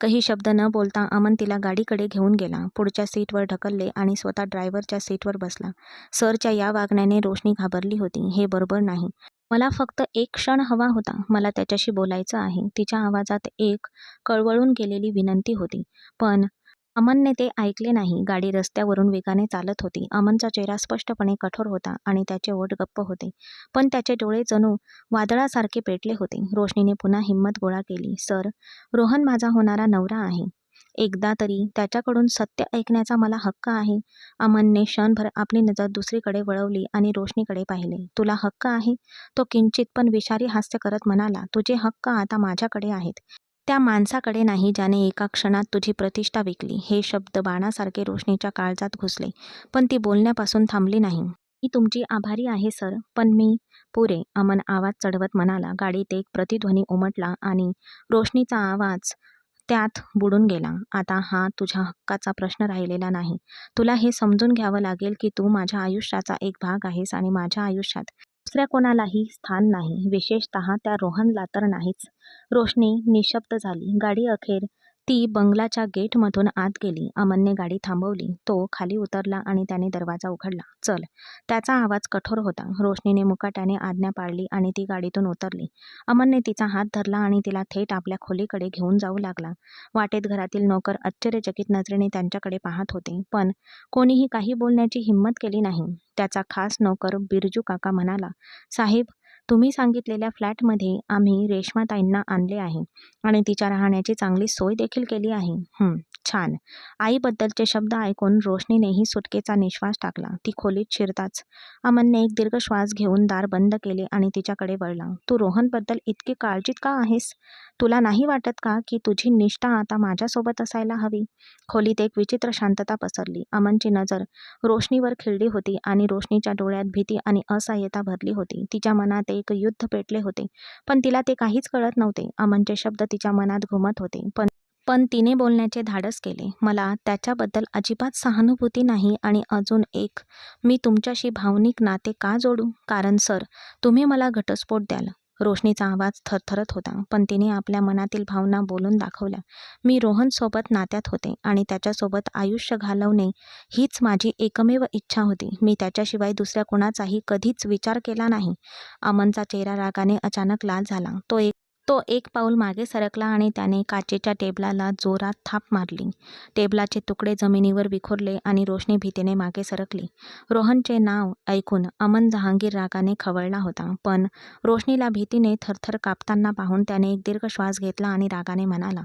एकही शब्द न बोलता अमन तिला गाडीकडे घेऊन गेला. पुढच्या सीटवर ढकलले आणि स्वतः ड्रायव्हरच्या सीटवर बसला. सरच्या या वागण्याने रोशनी घाबरली होती. हे बरोबर नाही. मला फक्त एक क्षण हवा होता. मला त्याच्याशी बोलायचं आहे. तिच्या आवाजात एक कळवळून गेलेली विनंती होती. पण अमनने ते ऐकले नाही. गाडी रस्त्यावरून वेगाने चालत होती. अमनचा चेहरा स्पष्टपणे कठोर होता आणि त्याचे ओठ गप्प होते. पण त्याचे डोळे जणू वादळासारखे पेटले होते. रोशनीने पुन्हा हिंमत गोळा केली. सर, रोहन माझा होणारा नवरा आहे. एकदा तरी त्याच्याकडून सत्य ऐकण्याचा मला हक्क आहे. अमनने क्षणभर आपली नजर दुसरीकडे वळवली आणि रोशनीकडे पाहिले. तुला हक्क आहे? तो किंचित पण विषारी हास्य करत म्हणाला. तुझे हक्क आता माझ्याकडे आहेत. त्या माणसाकडे नाही ज्याने एका क्षणात तुझी प्रतिष्ठा विकली. हे शब्द बाणासारखे रोशनीच्या काळजात घुसले. पण ती बोलण्यापासून थांबली नाही. मी तुमची आभारी आहे सर, पण मी पुरे, अमन आवाज चढवत म्हणाला. गाडीत एक प्रतिध्वनी उमटला आणि रोशनीचा आवाज त्यात बुडून गेला. आता हा तुझ्या हक्काचा प्रश्न राहिलेला नाही. तुला हे समजून घ्यावं लागेल की तू माझ्या आयुष्याचा एक भाग आहेस आणि माझ्या आयुष्यात दुसऱ्या कोणालाही स्थान नाही, विशेषतः त्या रोहनला तर नाहीच. रोशनी निशब्द झाली. गाडी अखेर ती बंगलाच्या गेटमधून आत गेली. अमनने गाडी थांबवली. तो खाली उतरला आणि त्याने दरवाजा उघडला. चल. त्याचा आवाज कठोर होता. रोशनीने मुकाट्याने आज्ञा पाळली आणि ती गाडीतून उतरली. अमनने तिचा हात धरला आणि तिला थेट आपल्या खोलीकडे घेऊन जाऊ लागला. वाटेत घरातील नोकर आश्चर्यचकित नजरेने त्यांच्याकडे पाहत होते, पण कोणीही काही बोलण्याची हिंमत केली नाही. त्याचा खास नोकर बिरजू काका म्हणाला, साहेब, तुम्ही सांगितलेल्या फ्लॅटमध्ये आम्ही रेश्माताईंना आणले आहे आणि तिच्या राहण्याची चांगली सोय देखील केली आहे. छान. आईबद्दलचे शब्द ऐकून रोशनीनेही सुटकेचा निश्वास टाकला. ती खोलीत शिरताच अमनने एक दीर्घ श्वास घेऊन दार बंद केले आणि तिच्याकडे वळला. तू रोहनबद्दल इतकी काळजीत का आहेस? तुला नाही वाटत का की तुझी निष्ठा आता माझ्यासोबत असायला हवी? खोलीत एक विचित्र शांतता पसरली. अमनची नजर रोशनीवर खिळली होती आणि रोशनीच्या डोळ्यात भीती आणि असहाय्यता भरली होती. तिच्या मनात एक युद्ध पेटले होते, पण तिला ते काहीच कळत नव्हते. अमनचे शब्द तिच्या मनात घुमत होते, पण तिने बोलण्याचे धाडस केले. मला त्याच्याबद्दल अजिबात सहानुभूती नाही आणि अजून एक, मी तुमच्याशी भावनिक नाते का जोडू? कारण सर, तुम्ही मला घटस्फोट द्याल. रोशनीचा आवाज थरथरत होता, पण तिने आपल्या मनातील भावना बोलून दाखवल्या. मी रोहनसोबत नात्यात होते आणि त्याच्यासोबत आयुष्य घालवणे हीच माझी एकमेव इच्छा होती. मी त्याच्याशिवाय दुसऱ्या कोणाचाही कधीच विचार केला नाही. अमनचा चेहरा रागाने अचानक लाल झाला. तो एक तो एक पाऊल मागे सरकला आणि त्याने काचेच्या टेबलाला जोरात थाप मारली. टेबलाचे तुकडे जमिनीवर विखुरले आणि रोशनी भीतीने मागे सरकली. रोहनचे नाव ऐकून अमन जहांगीर रागाने खवळला होता, पण रोशनीला भीतीने थरथर कापताना पाहून त्याने एक दीर्घ श्वास घेतला आणि रागाने म्हणाला,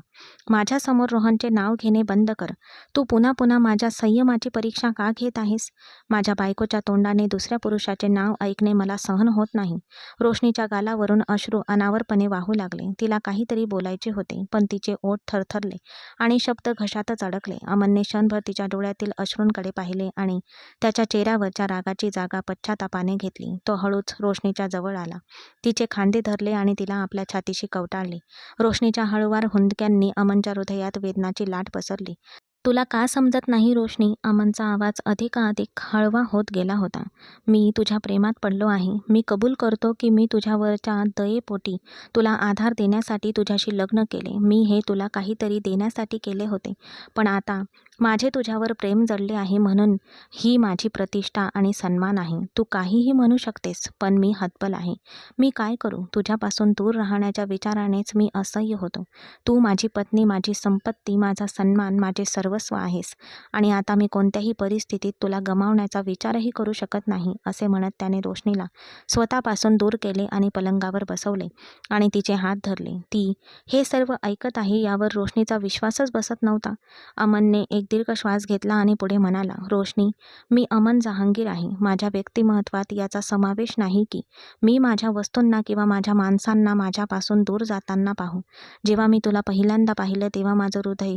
माझ्यासमोर रोहनचे नाव घेणे बंद कर. तू पुन्हा पुन्हा माझ्या संयमाची परीक्षा का घेत आहेस? माझ्या बायकोच्या तोंडाने दुसऱ्या पुरुषाचे नाव ऐकणे मला सहन होत नाही. रोशनीच्या गालावरून अश्रू अनावरपणे वाहू लागले. तिला काहीतरी बोलायचे होते, पण तिचे ओठ थरथरले आणि शब्द घशातच अडकले. अमनने क्षणभर तिच्या डोळ्यातील अश्रूंकडे पाहिले आणि त्याच्या चेहऱ्यावरच्या रागाची जागा पश्चातापाने घेतली. तो हळूच रोशनीच्या जवळ आला, तिचे खांदे धरले आणि तिला आपल्या छातीशी कवटाळले. रोशनीच्या हळूवार हुंदक्यांनी अमनच्या हृदयात वेदनाची लाट पसरली. तुला का समजत नाही रोशनी? अमनचा आवाज अधिकाधिक हळवा होत गेला होता. मी तुझ्या प्रेमात पडलो आहे. मी कबूल करतो की मी तुझ्यावरच्या दयेपोटी तुला आधार देण्यासाठी तुझ्याशी लग्न केले. मी हे तुला काहीतरी देण्यासाठी केले होते, पण आता माझे तुझ्यावर प्रेम जडले आहे म्हणून ही माझी प्रतिष्ठा आणि सन्मान आहे. तू काहीही म्हणू शकतेस, पण मी हतबल आहे. मी काय करू? तुझ्यापासून दूर राहण्याच्या विचारानेच मी असह्य होतो. तू माझी पत्नी, माझी संपत्ती, माझा सन्मान, माझे सर्वस्व आहेस आणि आता मी कोणत्याही परिस्थितीत तुला गमावण्याचा विचारही करू शकत नाही. असे म्हणत त्याने रोशनीला स्वतःपासून दूर केले आणि पलंगावर बसवले आणि तिचे हात धरले. ती हे सर्व ऐकत आहे यावर रोशनीचा विश्वासच बसत नव्हता. अमनने एक दीर्घ श्वास घेतला आणि पुढे म्हणाला, रोशनी, मी अमन जहांगीर आहे. माझ्या व्यक्तिमत्वात याचा समावेश नाही की मी माझ्या वस्तूंना किंवा माझ्या माणसांना माझ्यापासून दूर जाताना पाहू. जेव्हा मी तुला पहिल्यांदा पाहिलं तेव्हा माझं हृदय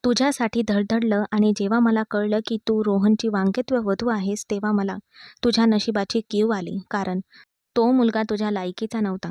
तुझ्यासाठी धडधडलं आणि जेव्हा मला कळलं की तू रोहनची वांगेत्व वधू आहेस तेव्हा मला तुझ्या नशिबाची कीव आली, कारण तो मुलगा तुझ्या लायकीचा नव्हता.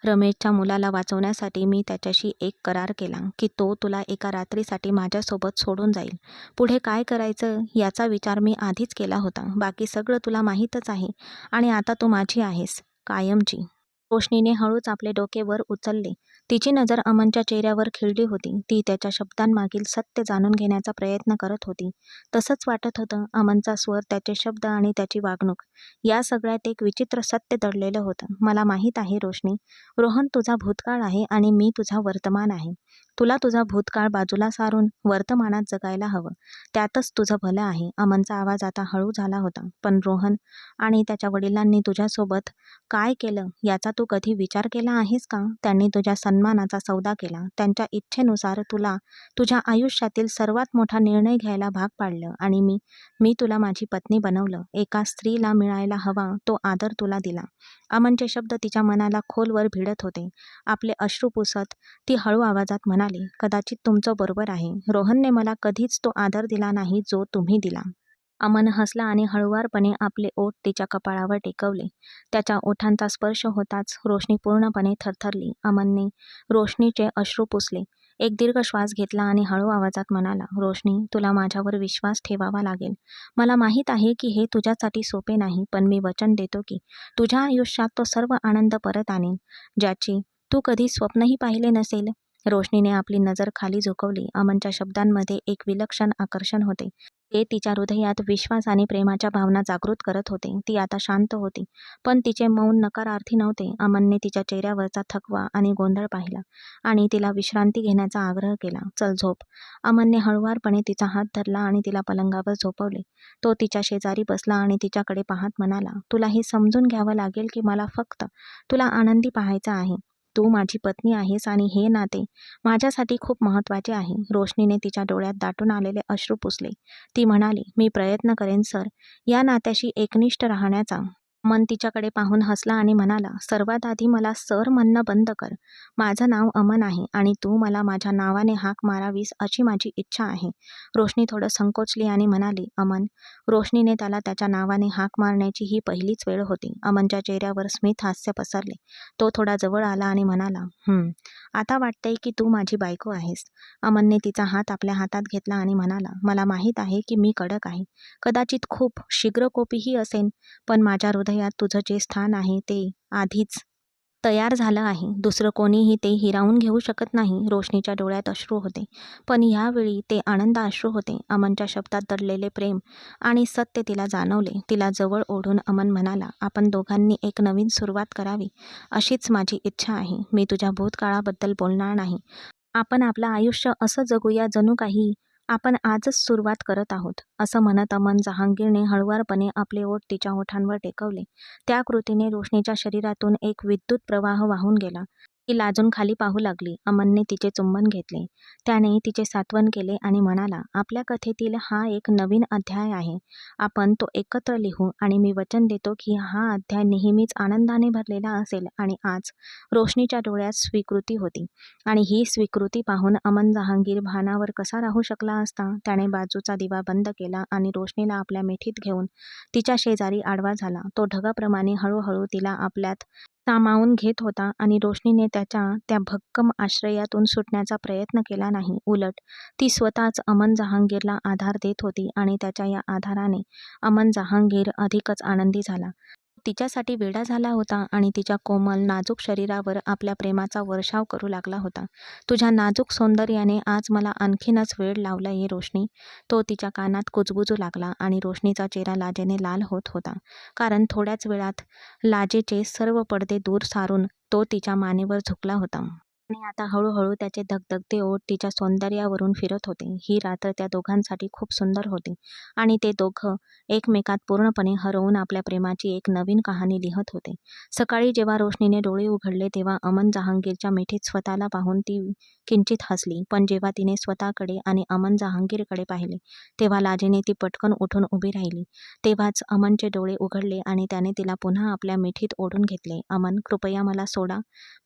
रमेशच्या मुलाला वाचवण्यासाठी मी त्याच्याशी एक करार केला की तो तुला एका रात्रीसाठी माझ्यासोबत सोडून जाईल. पुढे काय करायचं याचा विचार मी आधीच केला होता. बाकी सगळं तुला माहीतच आहे आणि आता तू माझी आहेस, कायमची. रोशनीने हळूच आपले डोके वर उचलले. तिची नजर अमनच्या चेहऱ्यावर खिळली होती. ती त्याच्या शब्दांमागील सत्य जाणून घेण्याचा प्रयत्न करत होती. तसंच वाटत होतं. अमनचा स्वर, त्याचे शब्द आणि त्याची वागणूक या सगळ्यात एक विचित्र सत्य दडलेलं होतं. मला माहीत आहे रोशनी, रोहन तुझा भूतकाळ आहे आणि मी तुझा वर्तमान आहे. तुला तुझा भूतकाळ बाजूला सारून वर्तमानात जगायला हवं. त्यातच तुझं भलं आहे. अमनचा आवाज आता हळू झाला होता. पण रोहन आणि त्याच्या वडिलांनी तुझ्यासोबत काय केलं याचा तू कधी विचार केला आहेस का? त्यांनी तुझ्या सन्मानाचा सौदा केला. त्यांच्या इच्छेनुसार तुला तुझ्या आयुष्यातील सर्वात मोठा निर्णय घ्यायला भाग पाडलं आणि मी तुला माझी पत्नी बनवलं. एका स्त्रीला मिळायला हवा तो आदर तुला दिला. अमनचे शब्द तिच्या मनाला खोलवर भिडत होते. आपले अश्रू पुसत ती हळू आवाजात म्हणाली, कदाचित तुमचं बरोबर आहे. रोहनने मला कधीच तो आदर दिला नाही जो तुम्ही दिला. अमन हसला आणि हळुवारपणे आपले ओठ तिच्या कपाळावर टेकवले. त्याच्या ओठांचा स्पर्श होताच रोशनी पूर्णपणे थरथरली. अमनने रोशनीचे अश्रू पुसले, एक दीर्घ श्वास घेतला आणि हळू आवाजात म्हणाला, रोशनी, तुला माझ्यावर विश्वास ठेवावा लागेल. मला माहीत आहे की हे तुझ्यासाठी सोपे नाही, पण मी वचन देतो की तुझ्या आयुष्यात तो सर्व आनंद परत आणेन ज्याची तू कधी स्वप्नही पाहिले नसेल. रोशनीने आपली नजर खाली झुकवली. अमनच्या शब्दांमध्ये एक विलक्षण आकर्षण होते. ते तिच्या हृदयात विश्वास आणि प्रेमाच्या भावना जागृत करत होते. ती आता शांत होती, पण तिचे मौन नकारार्थी नव्हते. अमनने तिच्या चेहऱ्यावरचा थकवा आणि गोंधळ पाहिला आणि तिला विश्रांती घेण्याचा आग्रह केला. चल झोप. अमनने हळुवारपणे तिचा हात धरला आणि तिला पलंगावर झोपवले. तो तिच्या शेजारी बसला आणि तिच्याकडे पाहत म्हणाला, तुला हे समजून घ्यावं लागेल की मला फक्त तुला आनंदी पाहायचं आहे. तू माझी पत्नी आहेस आणि हे नाते माझ्यासाठी खूप महत्त्वाचे आहे. रोशनीने तिच्या डोळ्यात दाटून आलेले अश्रू पुसले. ती म्हणाली, मी प्रयत्न करेन सर, या नात्याशी एकनिष्ठ राहण्याचा. अमन तिच्याकडे पाहून हसला आणि म्हणाला, सर्वात आधी मला सर म्हणणं बंद कर. माझं नाव अमन आहे आणि तू मला माझ्या नावाने हाक मारावीस अशी माझी इच्छा आहे. रोशनी थोडं संकोचली आणि म्हणाली, अमन. रोशनीने त्याला त्याच्या नावाने हाक मारण्याची ही पहिलीच वेळ होती. अमनच्या चेहऱ्यावर स्मित हास्य पसरले. तो थोडा जवळ आला आणि म्हणाला, आता वाटतंय की तू माझी बायको आहेस. अमनने तिचा हात आपल्या हातात घेतला आणि म्हणाला, मला माहीत आहे की मी कडक आहे, कदाचित खूप शीघ्रकोपीही असेन, पण माझ्या हृदयात तुझं जे स्थान आहे ते आधीच तयार झालं आहे. दुसरं कोणीही ते हिरावून घेऊ शकत नाही. रोशनीच्या डोळ्यात अश्रू होते, पण यावेळी ते आनंद अश्रू होते. अमनच्या शब्दात दडलेले प्रेम आणि सत्य तिला जाणवले. तिला जवळ ओढून अमन म्हणाला, आपण दोघांनी एक नवीन सुरुवात करावी, अशीच माझी इच्छा आहे. मी तुझ्या भूतकाळाबद्दल बोलणार नाही. आपण आपलं आयुष्य असं जगूया जणू काही आपण आजच सुरुवात करत आहोत. असं म्हणत अमन जहांगीरने हळुवारपणे आपले ओठ तिच्या ओठांवर टेकवले. त्या कृतीने रोशनीच्या शरीरातून एक विद्युत प्रवाह वाहून गेला. ती लाजून खाली पाहू लागली. अमनने तिचे चुंबन घेतले. त्याने तिचे सांत्वन केले आणि म्हणाला, आपल्या कथेतील हा एक नवीन अध्याय आहे. आपण तो एकत्र लिहू आणि मी वचन देतो की हा अध्याय नेहमीच आनंदाने भरलेला असेल. आणि आज रोशनीच्या डोळ्यात स्वीकृती होती. आणि ही स्वीकृती पाहून अमन जहांगीर भानावर कसा राहू शकला असता. त्याने बाजूचा दिवा बंद केला आणि रोशनीला आपल्या मिठीत घेऊन तिच्या शेजारी आडवा झाला. तो ढगाप्रमाणे हळूहळू तिला आपल्यात सामावून घेत होता आणि रोशनीने त्याच्या त्या भक्कम आश्रयातून सुटण्याचा प्रयत्न केला नाही. उलट ती स्वतःच अमन जहांगीरला आधार देत होती आणि त्याच्या या आधाराने अमन जहांगीर अधिकच आनंदी झाला. तिच्यासाठी वेडा झाला होता आणि तिच्या कोमल नाजूक शरीरावर आपल्या प्रेमाचा वर्षाव करू लागला होता. तुझ्या नाजूक सौंदर्याने आज मला आणखीनच वेड लावलंय रोशनी. तो तिच्या कानात कुजबुजू लागला आणि रोशनीचा चेहरा लाजेने लाल होत होता. कारण थोड्याच वेळात लाजेचे सर्व पडदे दूर सारून तो तिच्या मानेवर झुकला होता. आणि आता हळूहळू त्याचे धगधगते ओठ तिच्या सौंदर्यावरून फिरत होते. ही रात्र त्या दोघांसाठी खूप सुंदर होती आणि ते दोघं एकमेकात पूर्णपणे हरवून आपल्या प्रेमाची एक नवीन कहाणी लिहत होते. सकाळी जेव्हा रोशनीने डोळे उघडले तेव्हा अमन जहांगीरच्या मिठीत स्वतःला पाहून ती किंचित हसली. पण जेव्हा तिने स्वतःकडे आणि अमन जहांगीरकडे पाहिले तेव्हा लाजेने ती पटकन उठून उभी राहिली. तेव्हाच अमनचे डोळे उघडले आणि त्याने तिला पुन्हा आपल्या मिठीत ओढून घेतले. अमन, कृपया मला सोडा.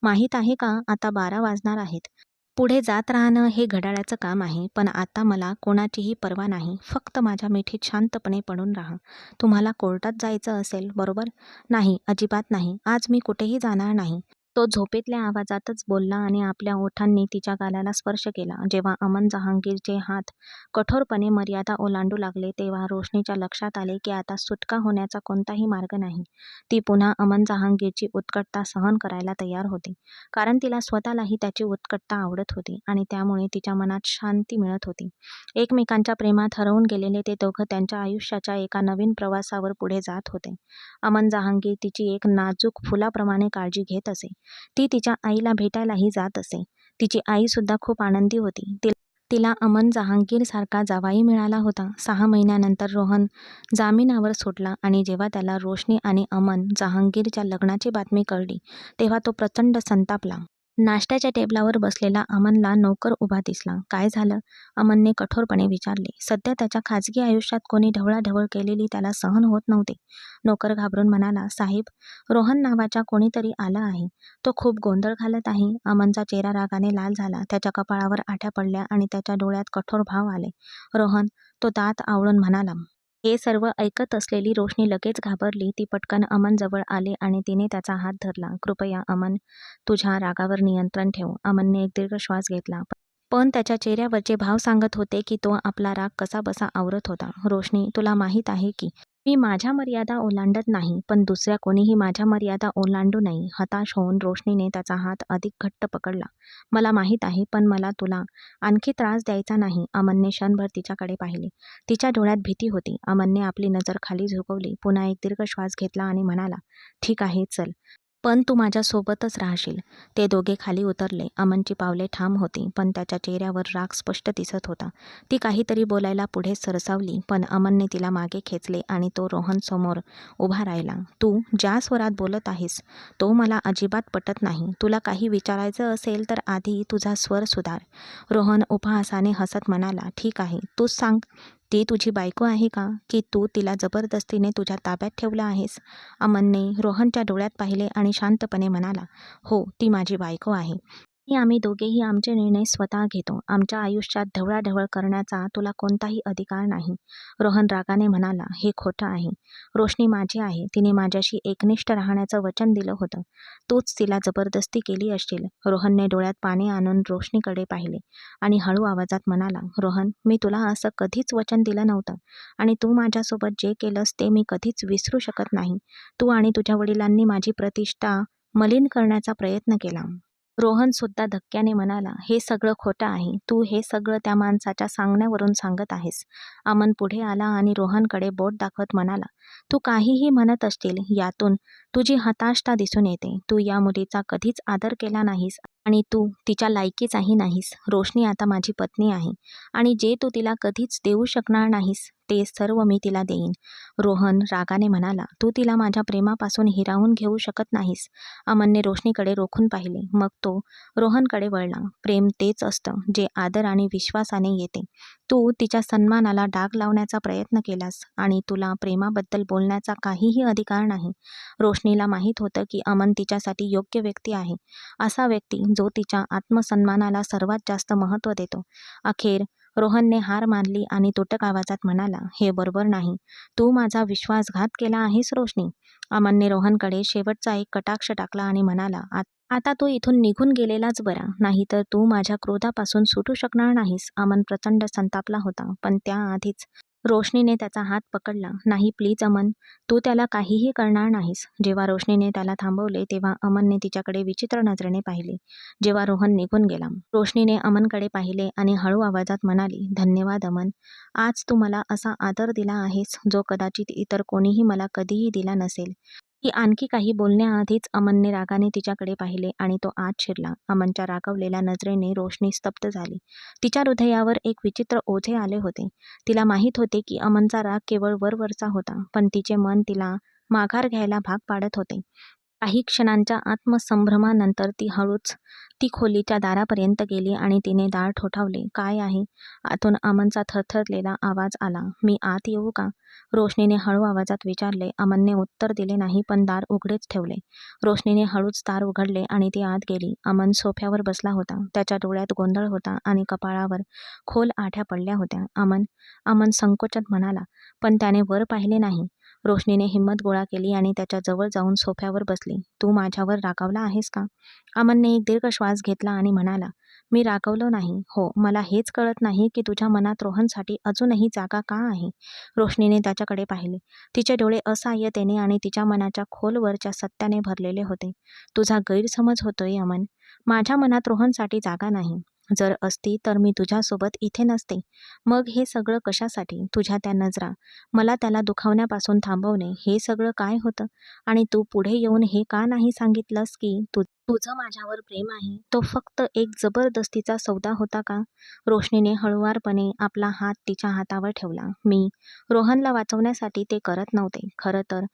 माहीत आहे का, आता 12 वाजणार आहेत. पुढे जात राहणं हे घड्याळाचं काम आहे. पण आता मला कोणाचीही पर्वा नाही. फक्त माझ्या मिठीत शांतपणे पडून राहा. तुम्हाला कोर्टात जायचं असेल, बरोबर? नाही, अजिबात नाही. आज मी कुठेही जाणार नाही. तो झोपेतल्या आवाजातच बोलला आणि आपल्या ओठांनी तिच्या गालाला स्पर्श केला. जेव्हा अमन जहांगीरचे हात कठोरपणे मर्यादा ओलांडू लागले तेव्हा रोशनीच्या लक्षात आले की आता सुटका होण्याचा कोणताही मार्ग नाही. ती पुन्हा अमन जहांगीरची उत्कटता सहन करायला तयार होती. कारण तिला स्वतःलाही त्याची उत्कटता आवडत होती आणि त्यामुळे तिच्या मनात शांती मिळत होती. एकमेकांच्या प्रेमात हरवून गेलेले ते दोघं त्यांच्या आयुष्याच्या एका नवीन प्रवासावर पुढे जात होते. अमन जहांगीर तिची एक नाजूक फुलाप्रमाणे काळजी घेत असे. ती तिच्या आईला भेटायलाही जात असे. तिची आईसुद्धा खूप आनंदी होती. तिला अमन जहांगीरसारखा जावाई मिळाला होता. 6 महिन्यानंतर रोहन जामिनावर सुटला आणि जेव्हा त्याला रोशनी आणि अमन जहांगीरच्या लग्नाची बातमी कळली तेव्हा तो प्रचंड संतापला. नाश्त्याच्या टेबलावर बसलेला अमनला नोकर उभा दिसला. काय झालं? अमनने कठोरपणे विचारले. सध्या त्याच्या खाजगी आयुष्यात कोणी ढवळाढवळ केलेली त्याला सहन होत नव्हते. नोकर घाबरून म्हणाला, साहेब, रोहन नावाचा कोणीतरी आला आहे. तो खूप गोंधळ घालत आहे. अमनचा चेहरा रागाने लाल झाला. त्याच्या कपाळावर आठ्या पडल्या आणि त्याच्या डोळ्यात कठोर भाव आले. रोहन, तो दात आवळून म्हणाला. हे सर्व ऐकत असलेली रोशनी लगेच घाबरली. ती पटकन अमन जवळ आली आणि तिने त्याचा हात धरला. कृपया अमन, तुझ्या रागावर नियंत्रण ठेव. अमनने एक दीर्घ श्वास घेतला. पण त्याच्या चेहऱ्यावरचे भाव सांगत होते की तो आपला राग कसाबसा आवरत होता. रोशनी, तुला माहीत आहे की मी माझ्या मर्यादा ओलांडत नाही, पण दुसऱ्या कोणीही माझ्या मर्यादा ओलांडू नये. हताश होऊन रोशनीने त्याचा हात अधिक घट्ट पकडला. मला माहीत आहे, पण मला तुला आणखी त्रास द्यायचा नाही. अमनने क्षणभर तिच्याकडे पाहिले. तिच्या डोळ्यात भीती होती. अमनने आपली नजर खाली झुकवली. पुन्हा एक दीर्घ श्वास घेतला आणि म्हणाला, ठीक आहे, चल. पण तू माझ्यासोबतच राहशील. ते दोघे खाली उतरले. अमनची पावले ठाम होती, पण त्याच्या चेहऱ्यावर राग स्पष्ट दिसत होता. ती काहीतरी बोलायला पुढे सरसावली, पण अमनने तिला मागे खेचले आणि तो रोहनसमोर उभा राहिला. तू ज्या स्वरात बोलत आहेस तो मला अजिबात पटत नाही. तुला काही विचारायचं असेल तर आधी तुझा स्वर सुधार. रोहन उपहासाने हसत म्हणाला, ठीक आहे, तूच सांग. ती तुझी बायको आहे का, की तू तिला जबरदस्तीने तुझ्या ताब्यात ठेवलं आहेस? अमनने रोहनच्या डोळ्यात पाहिले आणि शांतपणे म्हणाला, हो, ती माझी बायको आहे. आणि आम्ही दोघेही आमचे निर्णय स्वतः घेतो. आमच्या आयुष्यात ढवळाढवळ करण्याचा तुला कोणताही अधिकार नाही. रोहन रागाने म्हणाला, हे खोटं आहे. रोशनी माझी आहे. तिने माझ्याशी एकनिष्ठ राहण्याचं वचन दिलं होतं. तूच तिला जबरदस्ती केली असशील. रोहनने डोळ्यात पाणी आणून रोशनीकडे पाहिले आणि हळू आवाजात म्हणाला, रोहन, मी तुला असं कधीच वचन दिलं नव्हतं आणि तू माझ्यासोबत जे केलंस ते मी कधीच विसरू शकत नाही. तू आणि तुझ्या वडिलांनी माझी प्रतिष्ठा मलिन करण्याचा प्रयत्न केला. रोहन सुद्धा धक्क्याने म्हणाला, हे सगळं खोटं आहे. तू हे सगळं त्या माणसाच्या सांगण्यावरून सांगत आहेस. अमन पुढे आला आणि रोहनकडे बोट दाखवत म्हणाला, तू काहीही म्हणत असशील, यातून तुझी हताशता दिसून येते. तू या मुलीचा कधीच आदर केला नाहीस आणि तू तिच्या लायकीचाही नाहीस. रोशनी आता माझी पत्नी आहे आणि जे तू तिला कधीच देऊ शकणार नाहीस ते सर्व मी तिला देईन. रोहन रागाने म्हणाला, तू तिला माझ्या प्रेमापासून हिरावून घेऊ शकत नाहीस. अमनने रोशनीकडे रोखून पाहिले. मग तो रोहनकडे वळला. प्रेम तेच असतं जे आदर आणि विश्वासाने येते. तू तिच्या सन्मानाला डाग लावण्याचा प्रयत्न केलास आणि तुला प्रेमाबद्दल बोलण्याचा काहीही अधिकार नाही. रोशनीला माहीत होतं की अमन तिच्यासाठी योग्य व्यक्ती आहे, असा व्यक्ती जो तिच्या आत्मसन्मानाला सर्वात जास्त महत्त्व देतो. अखेर रोहनने हार मानली आणि तुटक आवाजात म्हणाला, हे बरोबर नाही. तू माझा विश्वासघात केला आहेस रोशनी. अमनने रोहनकडे शेवटचा एक कटाक्ष टाकला आणि म्हणाला, आता तू इथून निघून गेलेलाच बरा, नाहीतर तू माझ्या क्रोधापासून सुटू शकणार नाहीस. अमन प्रचंड संतापला होता, पण त्याआधीच रोशनीने त्याचा हात पकडला. नाही प्लीज अमन, तू त्याला काहीही करणार नाहीस. जेव्हा रोशनीने त्याला थांबवले तेव्हा अमनने तिच्याकडे विचित्र नजरेने पाहिले. जेव्हा रोहन निघून गेला, रोशनीने अमनकडे पाहिले आणि हळू आवाजात म्हणाली, धन्यवाद अमन. आज तू मला असा आदर दिला आहेस जो कदाचित इतर कोणीही मला कधीही दिला नसेल. ती आणखी काही बोलण्याआधीच अमनने रागाने तिच्याकडे पाहिले आणि तो आत शिरला. अमनच्या रागावलेल्या नजरेने रोशनी स्तब्ध झाली. तिच्या हृदयावर एक विचित्र ओझे आले होते. तिला माहीत होते की अमनचा राग केवळ वरवरचा होता, पण तिचे मन तिला माघार घ्यायला भाग पाडत होते. काही क्षणांच्या आत्मसंभ्रमानंतर ती हळूच ती खोलीच्या दारापर्यंत गेली आणि तिने दार ठोठावले. काय आहे? आतून अमनचा थरथरलेला आवाज आला. मी आत येऊ का? रोशनीने हळू आवाजात विचारले. अमनने उत्तर दिले नाही, पण दार उघडेच ठेवले. रोशनीने हळूच दार उघडले आणि ती आत गेली. अमन सोफ्यावर बसला होता. त्याच्या डोळ्यात गोंधळ होता आणि कपाळावर खोल आठ्या पडल्या होत्या. अमन, अमन संकोचात म्हणाला, पण त्याने वर पाहिले नाही. रोशनीने हिंमत गोळा केली आणि त्याच्या जवळ जाऊन सोफ्यावर बसली. तू माझ्यावर रागावला आहेस का? अमनने एक दीर्घ श्वास घेतला आणि म्हणाला, मी रागावलो नाही. हो, मला हेच कळत नाही की तुझ्या मनात रोहनसाठी अजूनही जागा का आहे? रोशनीने त्याच्याकडे पाहिले. तिचे डोळे असहाय्यतेने आणि तिच्या मनाच्या खोलवरच्या सत्याने भरलेले होते. तुझा गैरसमज होतोय अमन. माझ्या मनात रोहनसाठी जागा नाही. जर असती तर मी तुझ्यासोबत इथे नसते. मग हे सगळं कशासाठी? तुझ्या त्या नजरा, मला त्याला दुखावण्यापासून थांबवणे, हे सगळं काय होतं? आणि तू पुढे येऊन हे का नाही सांगितलंस की तुझं माझ्यावर प्रेम आहे? तो फक्त एक जबरदस्तीचा सौदा होता का? रोशनीने हळुवारपणे आपला हात तिच्या हातावर ठेवला. मी रोहनला वाचवण्यासाठी ते करत नव्हते. खरं तर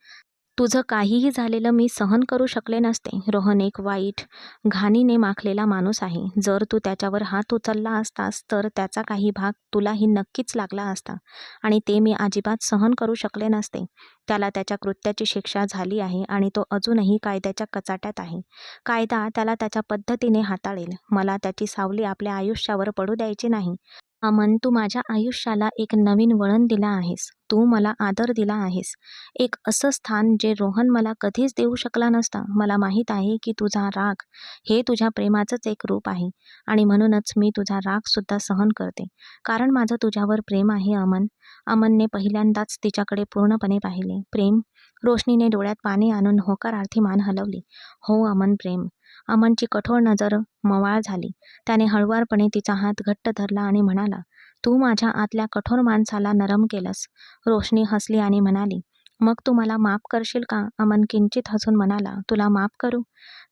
तुझं काहीही झालेलं मी सहन करू शकले नसते. रोहन एक वाईट, घाणीने माखलेला माणूस आहे. जर तू त्याच्यावर हात उचलला असतास तर त्याचा काही भाग तुलाही नक्कीच लागला असता आणि ते मी अजिबात सहन करू शकले नसते. त्याला त्याच्या कृत्याची शिक्षा झाली आहे आणि तो अजूनही कायद्याच्या कचाट्यात आहे. कायदा त्याला त्याच्या पद्धतीने हाताळेल. मला त्याची सावली आपल्या आयुष्यावर पडू द्यायची नाही. अमन, तू माझ्या आयुष्याला एक नवीन वळण दिला आहेस. तू मला आदर दिला आहेस. एक असं स्थान जे रोहन मला कधीच देऊ शकला नसता. मला माहीत आहे की तुझा राग हे तुझ्या प्रेमाचंच एक रूप आहे आणि म्हणूनच मी तुझा रागसुद्धा सहन करते. कारण माझं तुझ्यावर प्रेम आहे अमन. अमनने पहिल्यांदाच तिच्याकडे पूर्णपणे पाहिले. प्रेम? रोशनीने डोळ्यात पाणी आणून होकारार्थी मान हलवली. हो अमन, प्रेम. अमनची कठोर नजर मवाळ झाली. त्याने हळुवारपणे तिचा हात घट्ट धरला आणि म्हणाला, तू माझ्या आतल्या कठोर माणसाला नरम केलंस. रोशनी हसली आणि म्हणाली, मग तू मला माफ करशील का? अमन किंचित हसून म्हणाला, तुला माफ करू?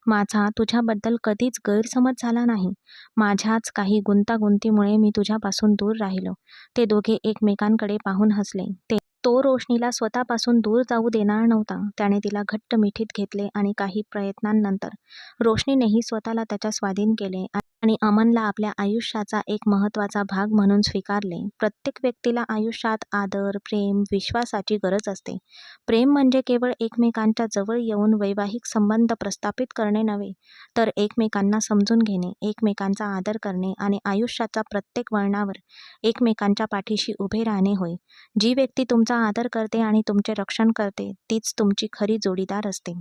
माझा तुझ्याबद्दल कधीच गैरसमज झाला नाही. माझ्याच काही गुंतागुंतीमुळे मी तुझ्यापासून दूर राहिलो. ते दोघे एकमेकांकडे पाहून हसले. तो रोशनीला स्वतःपासून दूर जाऊ देणार नव्हता. त्याने तिला घट्ट मिठीत घेतले आणि काही प्रयत्नांनंतर रोशनीनेही स्वतःला त्याच्या स्वाधीन केले आणि अमनला आपल्या आयुष्याचा एक महत्त्वाचा भाग म्हणून स्वीकारले. प्रत्येक व्यक्तीला आयुष्यात आदर, प्रेम, विश्वासाची गरज असते. प्रेम म्हणजे केवळ एकमेकांच्या जवळ येऊन वैवाहिक संबंध प्रस्थापित करणे नव्हे, तर एकमेकांना समजून घेणे, एकमेकांचा आदर करणे आणि आयुष्याच्या प्रत्येक वळणावर एकमेकांच्या पाठीशी उभे राहणे होय. जी व्यक्ती तुमचा आदर करते आणि तुमचे रक्षण करते, तीच तुमची खरी जोडीदार असते.